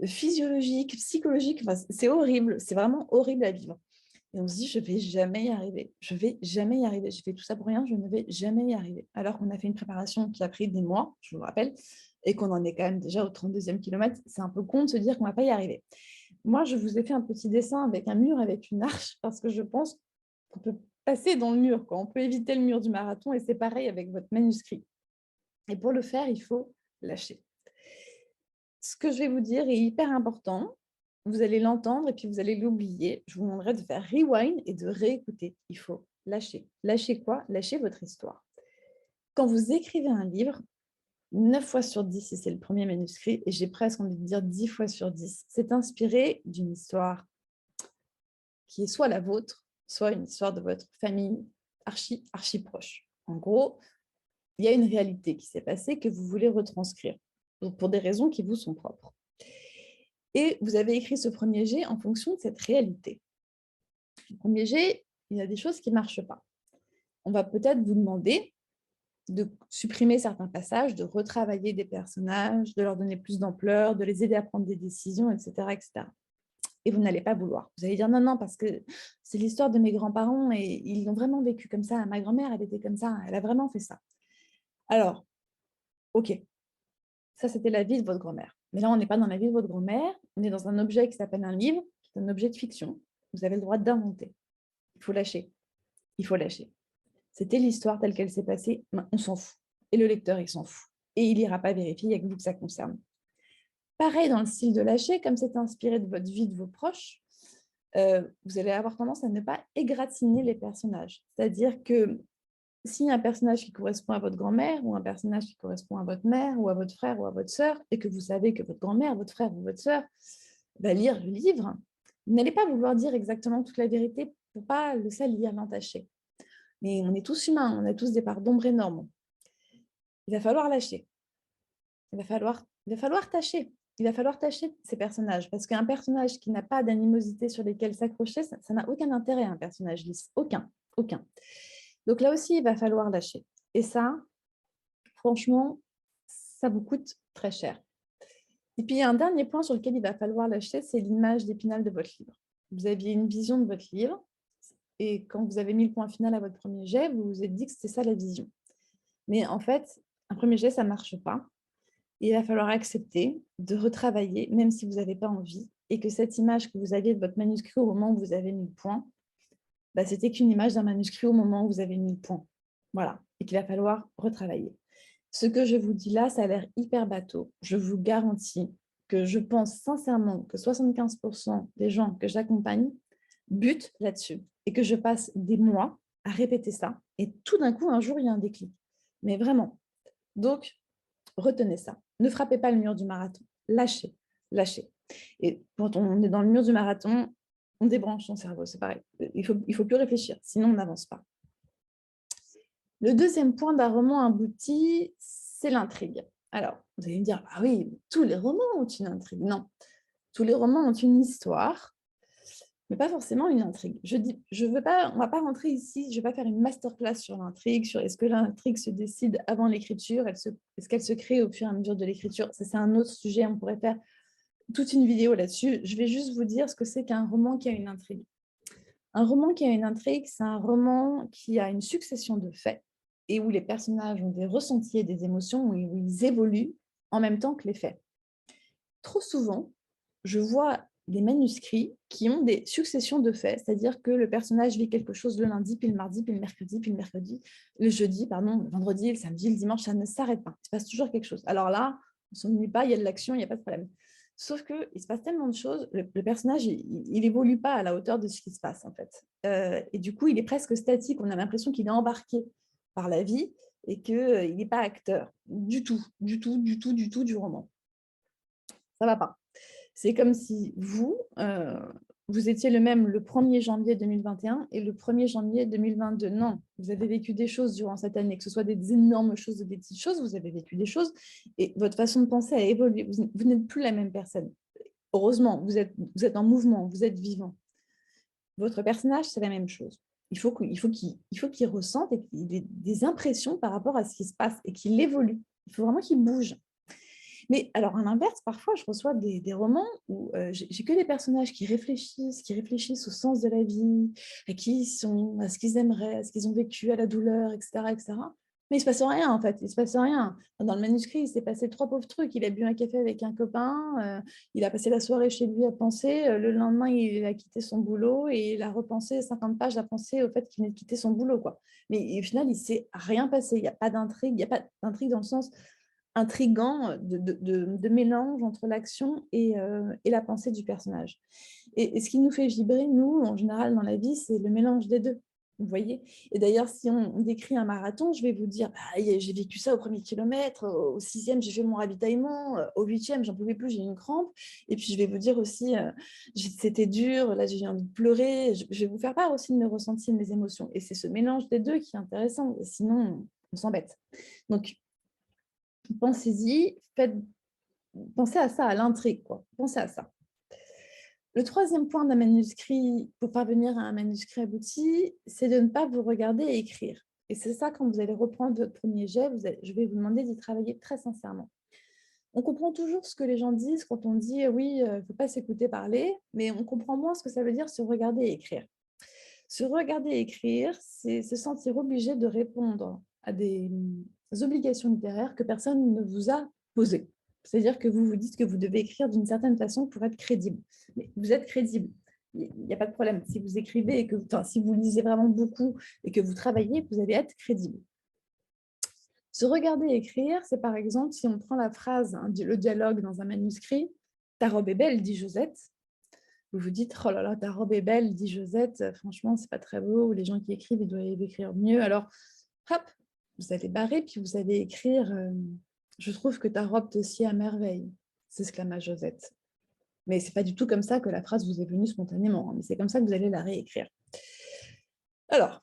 A: physiologique, psychologique. Enfin, c'est horrible, c'est vraiment horrible à vivre. Et on se dit, je ne vais jamais y arriver. Je ne vais jamais y arriver. Je fais tout ça pour rien, je ne vais jamais y arriver. Alors qu'on a fait une préparation qui a pris des mois, je vous le rappelle, et qu'on en est quand même déjà au 32e kilomètre. C'est un peu con de se dire qu'on ne va pas y arriver. Moi, je vous ai fait un petit dessin avec un mur, avec une arche, parce que je pense qu'on peut passer dans le mur, quoi. On peut éviter le mur du marathon, et c'est pareil avec votre manuscrit. Et pour le faire, il faut lâcher. Ce que je vais vous dire est hyper important. Vous allez l'entendre et puis vous allez l'oublier. Je vous demanderai de faire rewind et de réécouter. Il faut lâcher. Lâcher quoi? Lâcher votre histoire. Quand vous écrivez un livre, 9 fois sur 10, si c'est le premier manuscrit, et j'ai presque envie de dire 10 fois sur 10, c'est inspiré d'une histoire qui est soit la vôtre, soit une histoire de votre famille archi proche. En gros, il y a une réalité qui s'est passée que vous voulez retranscrire pour des raisons qui vous sont propres. Et vous avez écrit ce premier jet en fonction de cette réalité. Le premier jet, il y a des choses qui ne marchent pas. On va peut-être vous demander de supprimer certains passages, de retravailler des personnages, de leur donner plus d'ampleur, de les aider à prendre des décisions, etc. etc. Et vous n'allez pas vouloir. Vous allez dire non, non, parce que c'est l'histoire de mes grands-parents et ils l'ont vraiment vécu comme ça. Ma grand-mère, elle était comme ça, elle a vraiment fait ça. Alors, ok, ça c'était la vie de votre grand-mère. Mais là, on n'est pas dans la vie de votre grand-mère, on est dans un objet qui s'appelle un livre, qui est un objet de fiction. Vous avez le droit d'inventer. Il faut lâcher. Il faut lâcher. C'était l'histoire telle qu'elle s'est passée, on s'en fout. Et le lecteur, il s'en fout. Et il n'ira pas vérifier, il n'y a que vous que ça concerne. Pareil dans le style de lâcher, comme c'est inspiré de votre vie, de vos proches, vous allez avoir tendance à ne pas égratigner les personnages. C'est-à-dire que s'il y a un personnage qui correspond à votre grand-mère ou un personnage qui correspond à votre mère ou à votre frère ou à votre sœur, et que vous savez que votre grand-mère, votre frère ou votre sœur va lire le livre, vous n'allez pas vouloir dire exactement toute la vérité pour ne pas le salir, l'entacher. Mais on est tous humains, on a tous des parts d'ombre énormes. Il va falloir lâcher. Il va falloir tâcher. Il va falloir tâcher ces personnages, parce qu'un personnage qui n'a pas d'animosité sur lesquelles s'accrocher, ça n'a aucun intérêt, un personnage lisse. Aucun. Donc là aussi, il va falloir lâcher. Et ça, franchement, ça vous coûte très cher. Et puis, il y a un dernier point sur lequel il va falloir lâcher, c'est l'image d'Épinal de votre livre. Vous aviez une vision de votre livre, et quand vous avez mis le point final à votre premier jet, vous vous êtes dit que c'était ça la vision. Mais en fait, un premier jet, ça ne marche pas. Il va falloir accepter de retravailler, même si vous n'avez pas envie, et que cette image que vous aviez de votre manuscrit au moment où vous avez mis le point, bah, c'était qu'une image d'un manuscrit au moment où vous avez mis le point. Voilà, et qu'il va falloir retravailler. Ce que je vous dis là, ça a l'air hyper bateau. Je vous garantis que je pense sincèrement que 75% des gens que j'accompagne butent là-dessus et que je passe des mois à répéter ça. Et tout d'un coup, un jour, il y a un déclic. Mais vraiment. Donc, retenez ça. Ne frappez pas le mur du marathon. Lâchez, lâchez. Et quand on est dans le mur du marathon, on débranche son cerveau, c'est pareil. Il faut plus réfléchir, sinon on n'avance pas. Le deuxième point d'un roman abouti, c'est l'intrigue. Alors, vous allez me dire, ah oui, tous les romans ont une intrigue. Non, tous les romans ont une histoire, mais pas forcément une intrigue. Je veux pas, on ne va pas rentrer ici, je ne vais pas faire une masterclass sur l'intrigue, sur est-ce que l'intrigue se décide avant l'écriture, est-ce qu'elle se crée au fur et à mesure de l'écriture. Ça, c'est un autre sujet, on pourrait faire toute une vidéo là-dessus. Je vais juste vous dire ce que c'est qu'un roman qui a une intrigue. Un roman qui a une intrigue, c'est un roman qui a une succession de faits et où les personnages ont des ressentis et des émotions, où ils évoluent en même temps que les faits. Trop souvent, je vois des manuscrits qui ont des successions de faits, c'est-à-dire que le personnage vit quelque chose le lundi, puis le mardi, puis le mercredi, le jeudi, pardon, le vendredi, le samedi, le dimanche, ça ne s'arrête pas. Il se passe toujours quelque chose. Alors là, on ne s'ennuie pas, il y a de l'action, il n'y a pas de problème. Sauf qu'il se passe tellement de choses, le personnage, il évolue pas à la hauteur de ce qui se passe, en fait. Et du coup, il est presque statique. On a l'impression qu'il est embarqué par la vie et qu'il n'est pas acteur du tout du roman. Ça ne va pas. C'est comme si vous étiez le même le 1er janvier 2021 et le 1er janvier 2022. Non, vous avez vécu des choses durant cette année, que ce soit des énormes choses ou des petites choses, vous avez vécu des choses et votre façon de penser a évolué. Vous n'êtes plus la même personne. Heureusement, vous êtes en mouvement, vous êtes vivant. Votre personnage, c'est la même chose. Il faut qu'il ressente et qu'il ait des impressions par rapport à ce qui se passe et qu'il évolue. Il faut vraiment qu'il bouge. Mais alors, à l'inverse, parfois, je reçois des romans où j'ai que des personnages qui réfléchissent au sens de la vie, à qui ils sont, à ce qu'ils aimeraient, à ce qu'ils ont vécu, à la douleur, etc. etc. Mais il ne se passe rien, en fait. Il ne se passe rien. Dans le manuscrit, il s'est passé 3 pauvres trucs. Il a bu un café avec un copain, il a passé la soirée chez lui à penser. Le lendemain, il a quitté son boulot et il a repensé 50 pages à penser au fait qu'il venait de quitter son boulot, quoi. Mais au final, il ne s'est rien passé. Il n'y a pas d'intrigue. Il n'y a pas d'intrigue dans le sens intrigant de mélange entre l'action et la pensée du personnage. Et ce qui nous fait vibrer, nous, en général, dans la vie, c'est le mélange des deux. Vous voyez. Et d'ailleurs, si on décrit un marathon, je vais vous dire, bah, j'ai vécu ça au 1er kilomètre, au 6e, j'ai fait mon ravitaillement, au 8e, j'en pouvais plus, j'ai eu une crampe. Et puis, je vais vous dire aussi, c'était dur, là, j'ai eu envie de pleurer. Je vais vous faire part aussi de mes ressentis, de mes émotions. Et c'est ce mélange des deux qui est intéressant. Sinon, on s'embête. Donc, pensez-y, pensez à ça, à l'intrigue, quoi. Pensez à ça. Le troisième point d'un manuscrit, pour parvenir à un manuscrit abouti, c'est de ne pas vous regarder et écrire. Et c'est ça, quand vous allez reprendre votre premier jet, je vais vous demander d'y travailler très sincèrement. On comprend toujours ce que les gens disent quand on dit oui, il ne faut pas s'écouter parler, mais on comprend moins ce que ça veut dire se regarder et écrire. Se regarder et écrire, c'est se sentir obligé de répondre à des obligations littéraires que personne ne vous a posées. C'est-à-dire que vous vous dites que vous devez écrire d'une certaine façon pour être crédible. Mais vous êtes crédible. Il n'y a pas de problème. Si vous écrivez et que, si vous lisez vraiment beaucoup et que vous travaillez, vous allez être crédible. Se regarder et écrire, c'est par exemple, si on prend la phrase, le dialogue dans un manuscrit, « Ta robe est belle », dit Josette. Vous vous dites, oh là là, ta robe est belle, dit Josette, franchement, c'est pas très beau, les gens qui écrivent, ils doivent écrire mieux. Alors, hop, vous allez barrer, puis vous allez écrire, je trouve que ta robe te sied à merveille, s'exclama Josette. Mais c'est pas du tout comme ça que la phrase vous est venue spontanément, mais c'est comme ça que vous allez la réécrire. Alors,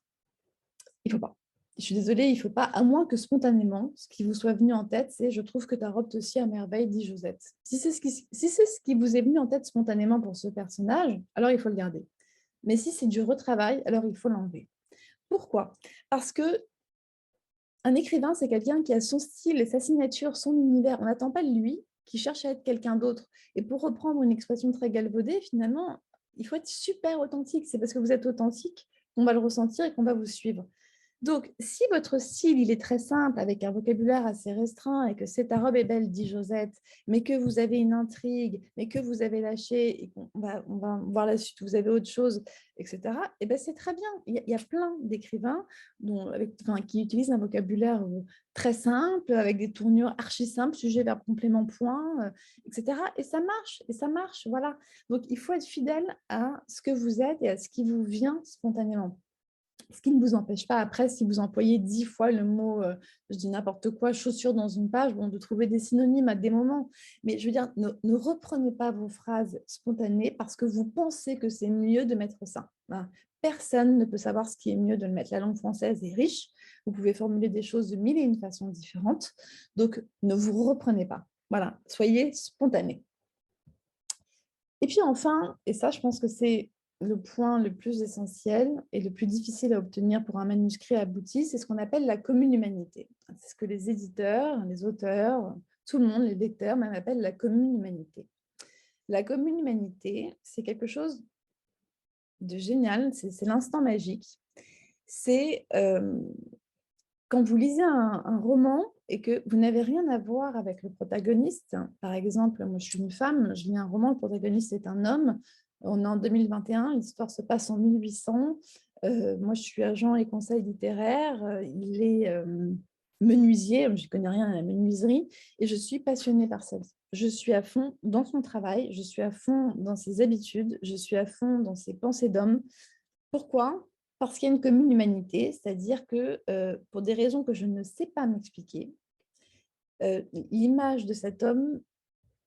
A: il faut pas. Je suis désolée, il ne faut pas, à moins que spontanément, ce qui vous soit venu en tête, c'est « je trouve que ta robe te sied à merveille », dit Josette. Si c'est ce qui vous est venu en tête spontanément pour ce personnage, alors il faut le garder. Mais si c'est du retravail, alors il faut l'enlever. Pourquoi? Parce que un écrivain, c'est quelqu'un qui a son style et sa signature, son univers. On n'attend pas de lui qui cherche à être quelqu'un d'autre. Et pour reprendre une expression très galvaudée, finalement, il faut être super authentique. C'est parce que vous êtes authentique qu'on va le ressentir et qu'on va vous suivre. Donc, si votre style, il est très simple, avec un vocabulaire assez restreint et que c'est ta robe est belle, dit Josette, mais que vous avez une intrigue, mais que vous avez lâché et on va voir la suite, vous avez autre chose, etc., eh ben, c'est très bien. Il y a plein d'écrivains qui utilisent un vocabulaire très simple, avec des tournures archi simples, sujet, verbe, complément, point, etc. Et ça marche, voilà. Donc, il faut être fidèle à ce que vous êtes et à ce qui vous vient spontanément. Ce qui ne vous empêche pas, après, si vous employez 10 fois le mot, je dis n'importe quoi, chaussure dans une page, bon, de trouver des synonymes à des moments. Mais je veux dire, ne reprenez pas vos phrases spontanées parce que vous pensez que c'est mieux de mettre ça. Voilà. Personne ne peut savoir ce qui est mieux de le mettre. La langue française est riche. Vous pouvez formuler des choses de mille et une façons différentes. Donc, ne vous reprenez pas. Voilà, soyez spontané. Et puis enfin, et ça, je pense que c'est le point le plus essentiel et le plus difficile à obtenir pour un manuscrit abouti, c'est ce qu'on appelle la commune humanité. C'est ce que les éditeurs, les auteurs, tout le monde, les lecteurs même appellent la commune humanité. La commune humanité, c'est quelque chose de génial, c'est l'instant magique. C'est quand vous lisez un roman et que vous n'avez rien à voir avec le protagoniste. Par exemple, moi je suis une femme, je lis un roman, le protagoniste est un homme, on est en 2021, l'histoire se passe en 1800, moi je suis agent et conseil littéraire, il est menuisier, je ne connais rien à la menuiserie, et je suis passionnée par ça. Je suis à fond dans son travail, je suis à fond dans ses habitudes, je suis à fond dans ses pensées d'homme. Pourquoi? Parce qu'il y a une commune humanité, c'est-à-dire que pour des raisons que je ne sais pas m'expliquer, l'image de cet homme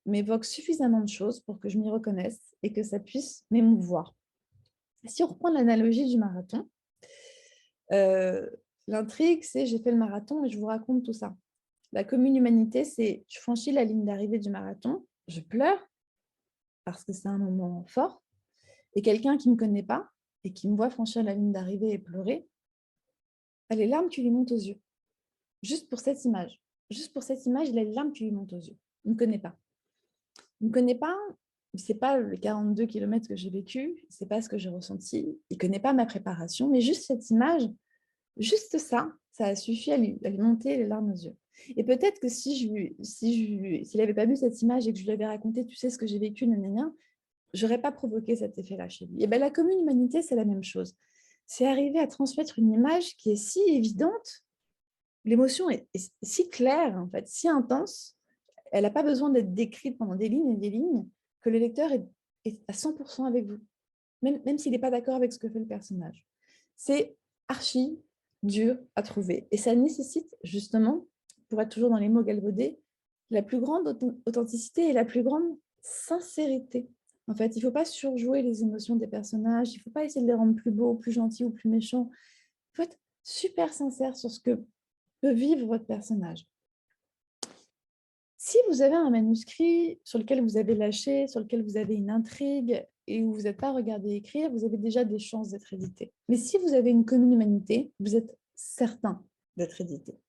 A: m'évoque suffisamment de choses pour que je m'y reconnaisse et que ça puisse m'émouvoir. Si on reprend l'analogie du marathon, euh, l'intrigue, c'est j'ai fait le marathon et je vous raconte tout ça. La commune humanité, c'est je franchis la ligne d'arrivée du marathon, je pleure parce que c'est un moment fort, et quelqu'un qui ne me connaît pas et qui me voit franchir la ligne d'arrivée et pleurer, a les larmes qui lui montent aux yeux. Juste pour cette image. Juste pour cette image, il a les larmes qui lui montent aux yeux. Il ne me connaît pas. Il ne me connaît pas, il ne sait pas les 42 kilomètres que j'ai vécu, il ne sait pas ce que j'ai ressenti, il ne connaît pas ma préparation, mais juste cette image, juste ça, ça a suffi à lui monter les larmes aux yeux. Et peut-être que s'il n'avait pas vu cette image et que je lui avais raconté, tu sais ce que j'ai vécu, nanana, je n'aurais pas provoqué cet effet-là chez lui. Et bien, la commune humanité, c'est la même chose. C'est arriver à transmettre une image qui est si évidente, l'émotion est si claire, en fait, si intense, elle n'a pas besoin d'être décrite pendant des lignes et des lignes, que le lecteur est à 100% avec vous, même s'il n'est pas d'accord avec ce que fait le personnage. C'est archi dur à trouver. Et ça nécessite justement, pour être toujours dans les mots galvaudés, la plus grande authenticité et la plus grande sincérité. En fait, il ne faut pas surjouer les émotions des personnages, il ne faut pas essayer de les rendre plus beaux, plus gentils ou plus méchants. Il faut être super sincère sur ce que peut vivre votre personnage. Si vous avez un manuscrit sur lequel vous avez lâché, sur lequel vous avez une intrigue et où vous n'êtes pas regardé écrire, vous avez déjà des chances d'être édité. Mais si vous avez une commune humanité, vous êtes certain d'être édité.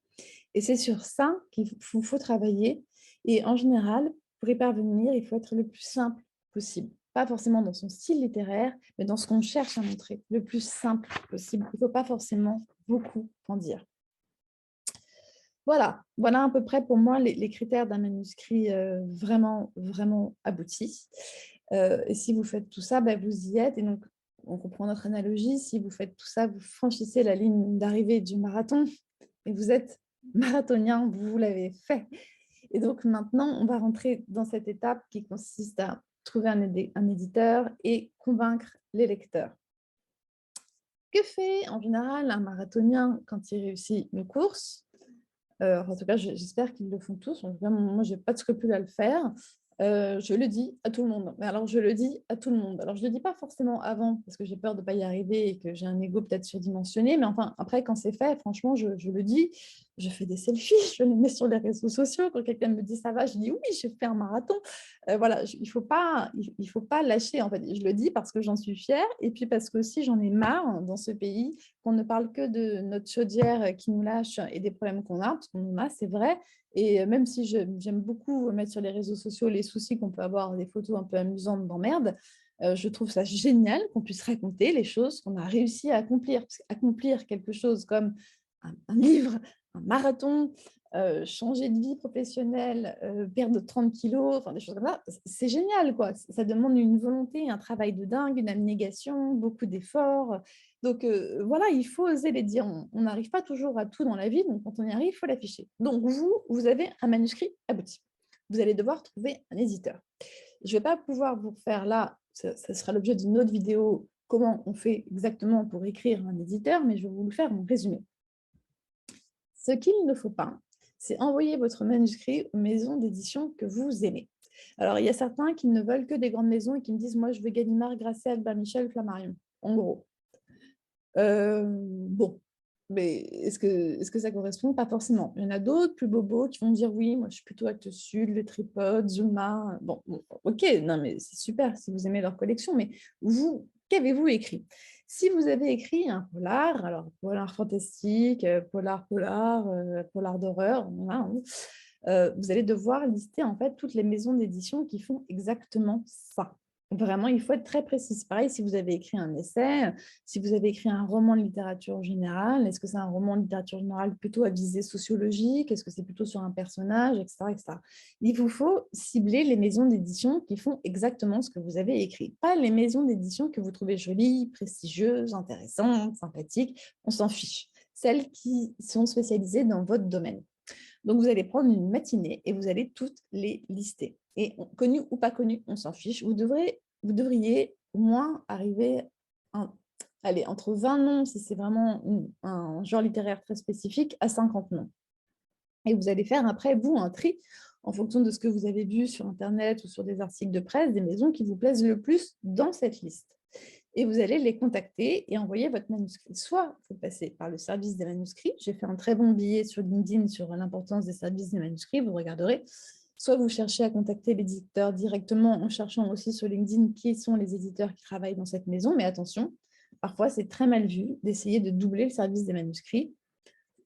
A: Et c'est sur ça qu'il faut travailler. Et en général, pour y parvenir, il faut être le plus simple possible. Pas forcément dans son style littéraire, mais dans ce qu'on cherche à montrer, le plus simple possible. Il ne faut pas forcément beaucoup en dire. Voilà, voilà à peu près pour moi les critères d'un manuscrit vraiment, vraiment abouti. Et si vous faites tout ça, ben, vous y êtes. Et donc, on comprend notre analogie. Si vous faites tout ça, vous franchissez la ligne d'arrivée du marathon et vous êtes marathonien, vous l'avez fait. Et donc maintenant, on va rentrer dans cette étape qui consiste à trouver un éditeur et convaincre les lecteurs. Que fait en général un marathonien quand il réussit une course? En tout cas, j'espère qu'ils le font tous. Vraiment, moi, je n'ai pas de scrupule à le faire. Je le dis à tout le monde. Mais alors, je le dis à tout le monde. Alors, je ne le dis pas forcément avant, parce que j'ai peur de ne pas y arriver et que j'ai un ego peut-être surdimensionné. Mais enfin, après, quand c'est fait, franchement, je le dis. Je fais des selfies, je les mets sur les réseaux sociaux. Quand quelqu'un me dit ça va, je dis oui, j'ai fait un marathon. Voilà, il ne faut pas lâcher. En fait, je le dis parce que j'en suis fière. Et puis parce que aussi, j'en ai marre dans ce pays qu'on ne parle que de notre chaudière qui nous lâche et des problèmes qu'on a, parce qu'on en a, c'est vrai. Et même si j'aime beaucoup mettre sur les réseaux sociaux les soucis qu'on peut avoir, des photos un peu amusantes d'emmerde, Je trouve ça génial qu'on puisse raconter les choses qu'on a réussi à accomplir. Parce qu'accomplir quelque chose comme un livre, un marathon, changer de vie professionnelle, perdre 30 kilos, enfin des choses comme ça, c'est génial, quoi. Ça demande une volonté, un travail de dingue, une abnégation, beaucoup d'efforts. Donc voilà, il faut oser les dire. On n'arrive pas toujours à tout dans la vie, donc quand on y arrive, il faut l'afficher. Donc vous avez un manuscrit abouti. Vous allez devoir trouver un éditeur. Je ne vais pas pouvoir vous faire là, ça sera l'objet d'une autre vidéo, comment on fait exactement pour écrire un éditeur, mais je vais vous le faire en résumé. Ce qu'il ne faut pas, c'est envoyer votre manuscrit aux maisons d'édition que vous aimez. Alors, il y a certains qui ne veulent que des grandes maisons et qui me disent, moi, je veux Gallimard, Grasset, Albin Michel, Flammarion, en gros. Bon, mais est-ce que ça correspond? Pas forcément. Il y en a d'autres plus bobos qui vont dire oui, moi je suis plutôt Actes Sud, Le Tripode, Zuma. Bon, ok, non mais c'est super si vous aimez leur collection, mais vous, qu'avez-vous écrit? Si vous avez écrit un polar, alors polar fantastique, polar d'horreur, voilà, hein, vous allez devoir lister en fait toutes les maisons d'édition qui font exactement ça. Vraiment, il faut être très précis. Pareil, si vous avez écrit un essai, si vous avez écrit un roman de littérature générale, est-ce que c'est un roman de littérature générale plutôt à visée sociologique? Est-ce que c'est plutôt sur un personnage, etc., etc. Il vous faut cibler les maisons d'édition qui font exactement ce que vous avez écrit. Pas les maisons d'édition que vous trouvez jolies, prestigieuses, intéressantes, sympathiques. On s'en fiche. Celles qui sont spécialisées dans votre domaine. Donc, vous allez prendre une matinée et vous allez toutes les lister. Et connues ou pas connues, on s'en fiche. Vous devriez au moins arriver entre 20 noms, si c'est vraiment un genre littéraire très spécifique, à 50 noms. Et vous allez faire après, vous, un tri en fonction de ce que vous avez vu sur Internet ou sur des articles de presse, des maisons qui vous plaisent le plus dans cette liste. Et vous allez les contacter et envoyer votre manuscrit. Soit vous passez par le service des manuscrits. J'ai fait un très bon billet sur LinkedIn sur l'importance des services des manuscrits, vous regarderez. Soit vous cherchez à contacter l'éditeur directement en cherchant aussi sur LinkedIn qui sont les éditeurs qui travaillent dans cette maison. Mais attention, parfois c'est très mal vu d'essayer de doubler le service des manuscrits.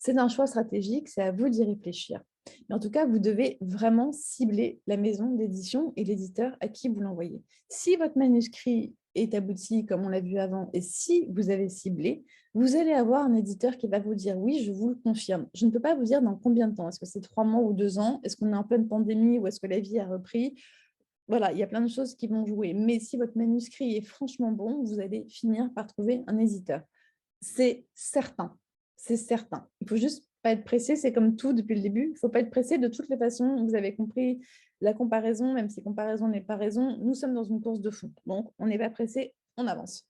A: C'est un choix stratégique, c'est à vous d'y réfléchir. Mais en tout cas, vous devez vraiment cibler la maison d'édition et l'éditeur à qui vous l'envoyez. Si votre manuscrit est abouti, comme on l'a vu avant, et si vous avez ciblé, vous allez avoir un éditeur qui va vous dire oui, je vous le confirme. Je ne peux pas vous dire dans combien de temps. Est-ce que c'est 3 mois ou 2 ans? Est-ce qu'on est en pleine pandémie ou est-ce que la vie a repris? Voilà, il y a plein de choses qui vont jouer. Mais si votre manuscrit est franchement bon, vous allez finir par trouver un éditeur. C'est certain. C'est certain. Il ne faut juste pas être pressé. C'est comme tout depuis le début. Il ne faut pas être pressé de toutes les façons. Vous avez compris la comparaison, même si comparaison n'est pas raison. Nous sommes dans une course de fond. Donc, on n'est pas pressé, on avance.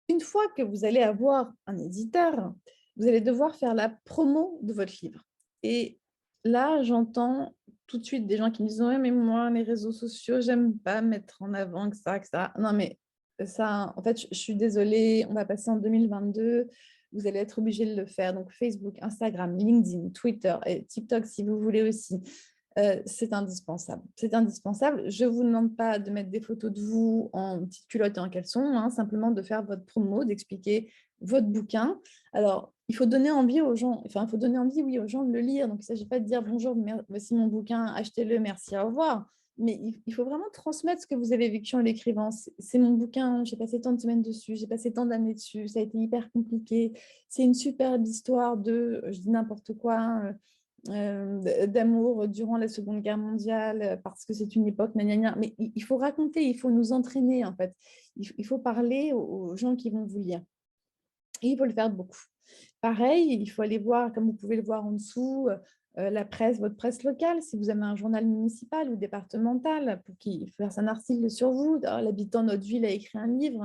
A: Une fois que vous allez avoir un éditeur, vous allez devoir faire la promo de votre livre. Et là, j'entends tout de suite des gens qui me disent « Ouais, mais moi, les réseaux sociaux, j'aime pas mettre en avant que ça, que ça. » Non, mais ça, en fait, je suis désolée, on va passer en 2022. Vous allez être obligé de le faire. Donc, Facebook, Instagram, LinkedIn, Twitter et TikTok, si vous voulez aussi. C'est indispensable. C'est indispensable. Je ne vous demande pas de mettre des photos de vous en petite culotte et en caleçon, hein, simplement de faire votre promo, d'expliquer votre bouquin. Alors, il faut donner envie aux gens, enfin, il faut donner envie, oui, aux gens de le lire. Donc, il ne s'agit pas de dire bonjour, voici mon bouquin, achetez-le, merci, au revoir. Mais il faut vraiment transmettre ce que vous avez vécu en l'écrivant. C'est mon bouquin, j'ai passé tant de semaines dessus, j'ai passé tant d'années dessus, ça a été hyper compliqué. C'est une superbe histoire de, je dis n'importe quoi, d'amour durant la Seconde Guerre mondiale, parce que c'est une époque, gna, gna, gna. Mais il faut raconter, il faut nous entraîner, en fait. Il faut parler aux gens qui vont vous lire. Et il faut le faire beaucoup. Pareil, il faut aller voir, comme vous pouvez le voir en dessous, la presse, votre presse locale, si vous avez un journal municipal ou départemental, pour qu'il fasse un article sur vous. L'habitant de notre ville a écrit un livre,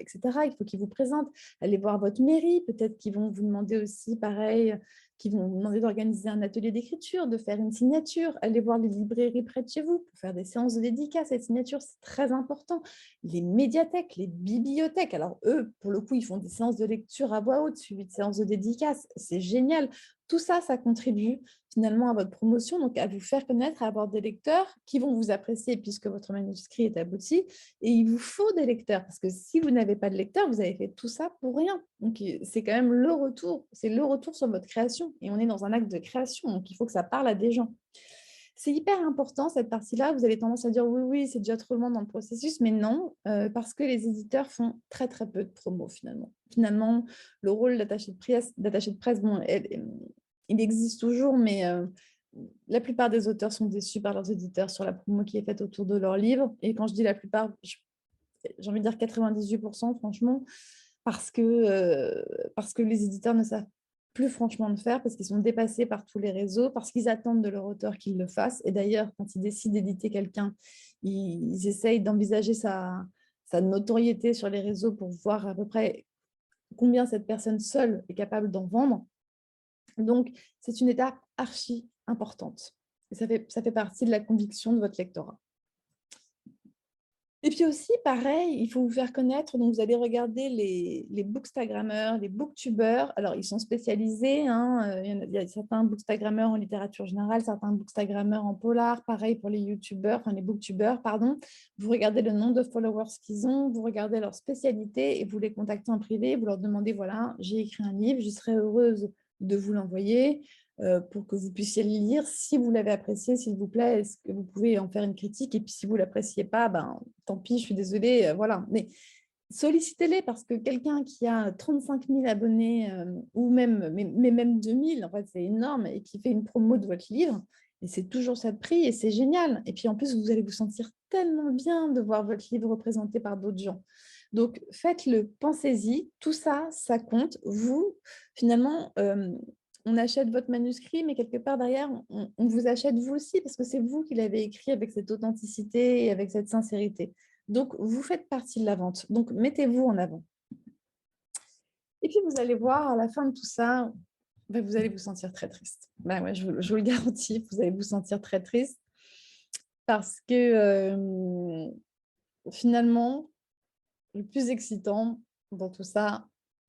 A: etc. Il faut qu'il vous présente. Allez voir votre mairie, peut-être qu'ils vont vous demander aussi, pareil, qui vont vous demander d'organiser un atelier d'écriture, de faire une signature. Allez voir les librairies près de chez vous pour faire des séances de dédicace. Cette signature, c'est très important. Les médiathèques, les bibliothèques. Alors eux, pour le coup, ils font des séances de lecture à voix haute, suivies de séances de dédicace. C'est génial. Tout ça, ça contribue finalement à votre promotion, donc à vous faire connaître, à avoir des lecteurs qui vont vous apprécier puisque votre manuscrit est abouti. Et il vous faut des lecteurs parce que si vous n'avez pas de lecteurs, vous avez fait tout ça pour rien. Donc c'est quand même le retour. C'est le retour sur votre création. Et on est dans un acte de création, donc il faut que ça parle à des gens. C'est hyper important cette partie-là. Vous avez tendance à dire: «Oui, oui, c'est déjà trop loin dans le processus», mais non, parce que les éditeurs font très, très peu de promo finalement. Finalement, le rôle d'attaché de presse, bon, il existe toujours, mais la plupart des auteurs sont déçus par leurs éditeurs sur la promo qui est faite autour de leurs livres, et quand je dis la plupart, j'ai envie de dire 98 franchement, parce que les éditeurs ne savent plus franchement le faire, parce qu'ils sont dépassés par tous les réseaux, parce qu'ils attendent de leur auteur qu'il le fasse. Et d'ailleurs, quand ils décident d'éditer quelqu'un, ils essayent d'envisager sa notoriété sur les réseaux pour voir à peu près combien cette personne seule est capable d'en vendre. Donc, c'est une étape archi importante. Et ça fait partie de la conviction de votre lectorat. Et puis aussi, pareil, il faut vous faire connaître. Donc, vous allez regarder les bookstagrammeurs, les booktubeurs. Alors, ils sont spécialisés, hein, il y a certains bookstagrammeurs en littérature générale, certains bookstagrammeurs en polar. Pareil pour les youtubeurs, enfin les booktubeurs, pardon. Vous regardez le nombre de followers qu'ils ont, vous regardez leur spécialité et vous les contactez en privé. Vous leur demandez, voilà, j'ai écrit un livre, je serais heureuse de vous l'envoyer. Pour que vous puissiez le lire. Si vous l'avez apprécié, s'il vous plaît, est-ce que vous pouvez en faire une critique? Et puis si vous ne l'appréciez pas, ben, tant pis, je suis désolée, voilà. Mais sollicitez-les, parce que quelqu'un qui a 35 000 abonnés, ou même, mais même 2 000, en fait, c'est énorme, et qui fait une promo de votre livre, et c'est toujours ça de prix, et c'est génial. Et puis en plus, vous allez vous sentir tellement bien de voir votre livre représenté par d'autres gens. Donc, faites-le, pensez-y, tout ça, ça compte. Vous, finalement, on achète votre manuscrit, mais quelque part derrière, on vous achète vous aussi, parce que c'est vous qui l'avez écrit avec cette authenticité et avec cette sincérité. Donc, vous faites partie de la vente. Donc, mettez-vous en avant. Et puis, vous allez voir, à la fin de tout ça, ben, vous allez vous sentir très triste. Ben ouais, je vous le garantis, vous allez vous sentir très triste, parce que finalement, le plus excitant dans tout ça,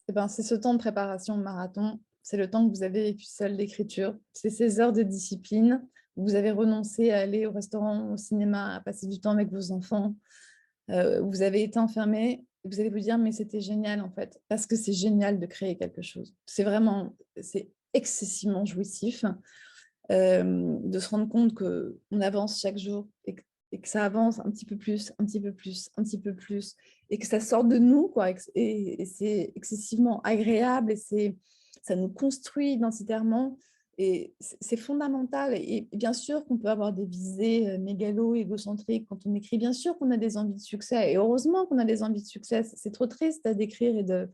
A: eh ben, c'est ce temps de préparation de marathon. C'est le temps que vous avez vécu seul d'écriture. C'est ces heures de discipline où vous avez renoncé à aller au restaurant, au cinéma, à passer du temps avec vos enfants, où vous avez été enfermé. Vous allez vous dire, mais c'était génial en fait, parce que c'est génial de créer quelque chose. C'est excessivement jouissif, de se rendre compte qu'on avance chaque jour, et que ça avance un petit peu plus, un petit peu plus, un petit peu plus, et que ça sort de nous, quoi. Et c'est excessivement agréable, et ça nous construit identitairement, et c'est fondamental. Et bien sûr qu'on peut avoir des visées mégalo, égocentriques quand on écrit. Bien sûr qu'on a des envies de succès, et heureusement qu'on a des envies de succès. C'est trop triste d'écrire et de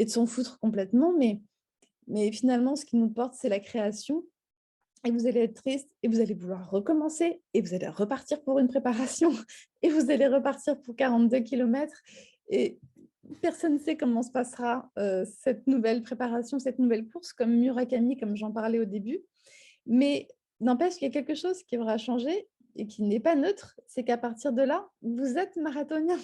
A: s'en foutre complètement, mais finalement, ce qui nous porte, c'est la création. Et vous allez être triste, et vous allez vouloir recommencer, et vous allez repartir pour une préparation, et vous allez repartir pour 42 kilomètres, et personne ne sait comment se passera cette nouvelle préparation, cette nouvelle course, comme Murakami, comme j'en parlais au début. Mais n'empêche qu'il y a quelque chose qui aura changé et qui n'est pas neutre, c'est qu'à partir de là, vous êtes marathonien.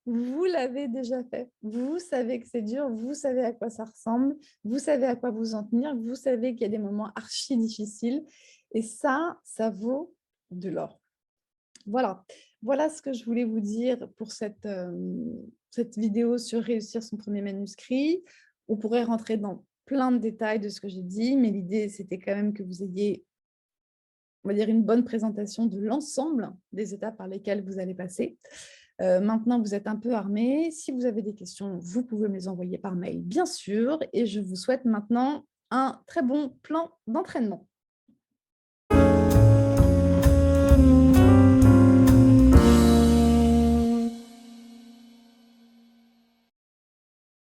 A: Vous l'avez déjà fait. Vous savez que c'est dur, vous savez à quoi ça ressemble, vous savez à quoi vous en tenir, vous savez qu'il y a des moments archi difficiles, et ça vaut de l'or. Voilà. Voilà ce que je voulais vous dire pour cette vidéo sur réussir son premier manuscrit. On pourrait rentrer dans plein de détails de ce que j'ai dit, mais l'idée, c'était quand même que vous ayez, on va dire, une bonne présentation de l'ensemble des étapes par lesquelles vous allez passer. Maintenant, vous êtes un peu armé. Si vous avez des questions, vous pouvez me les envoyer par mail, bien sûr. Et je vous souhaite maintenant un très bon plan d'entraînement.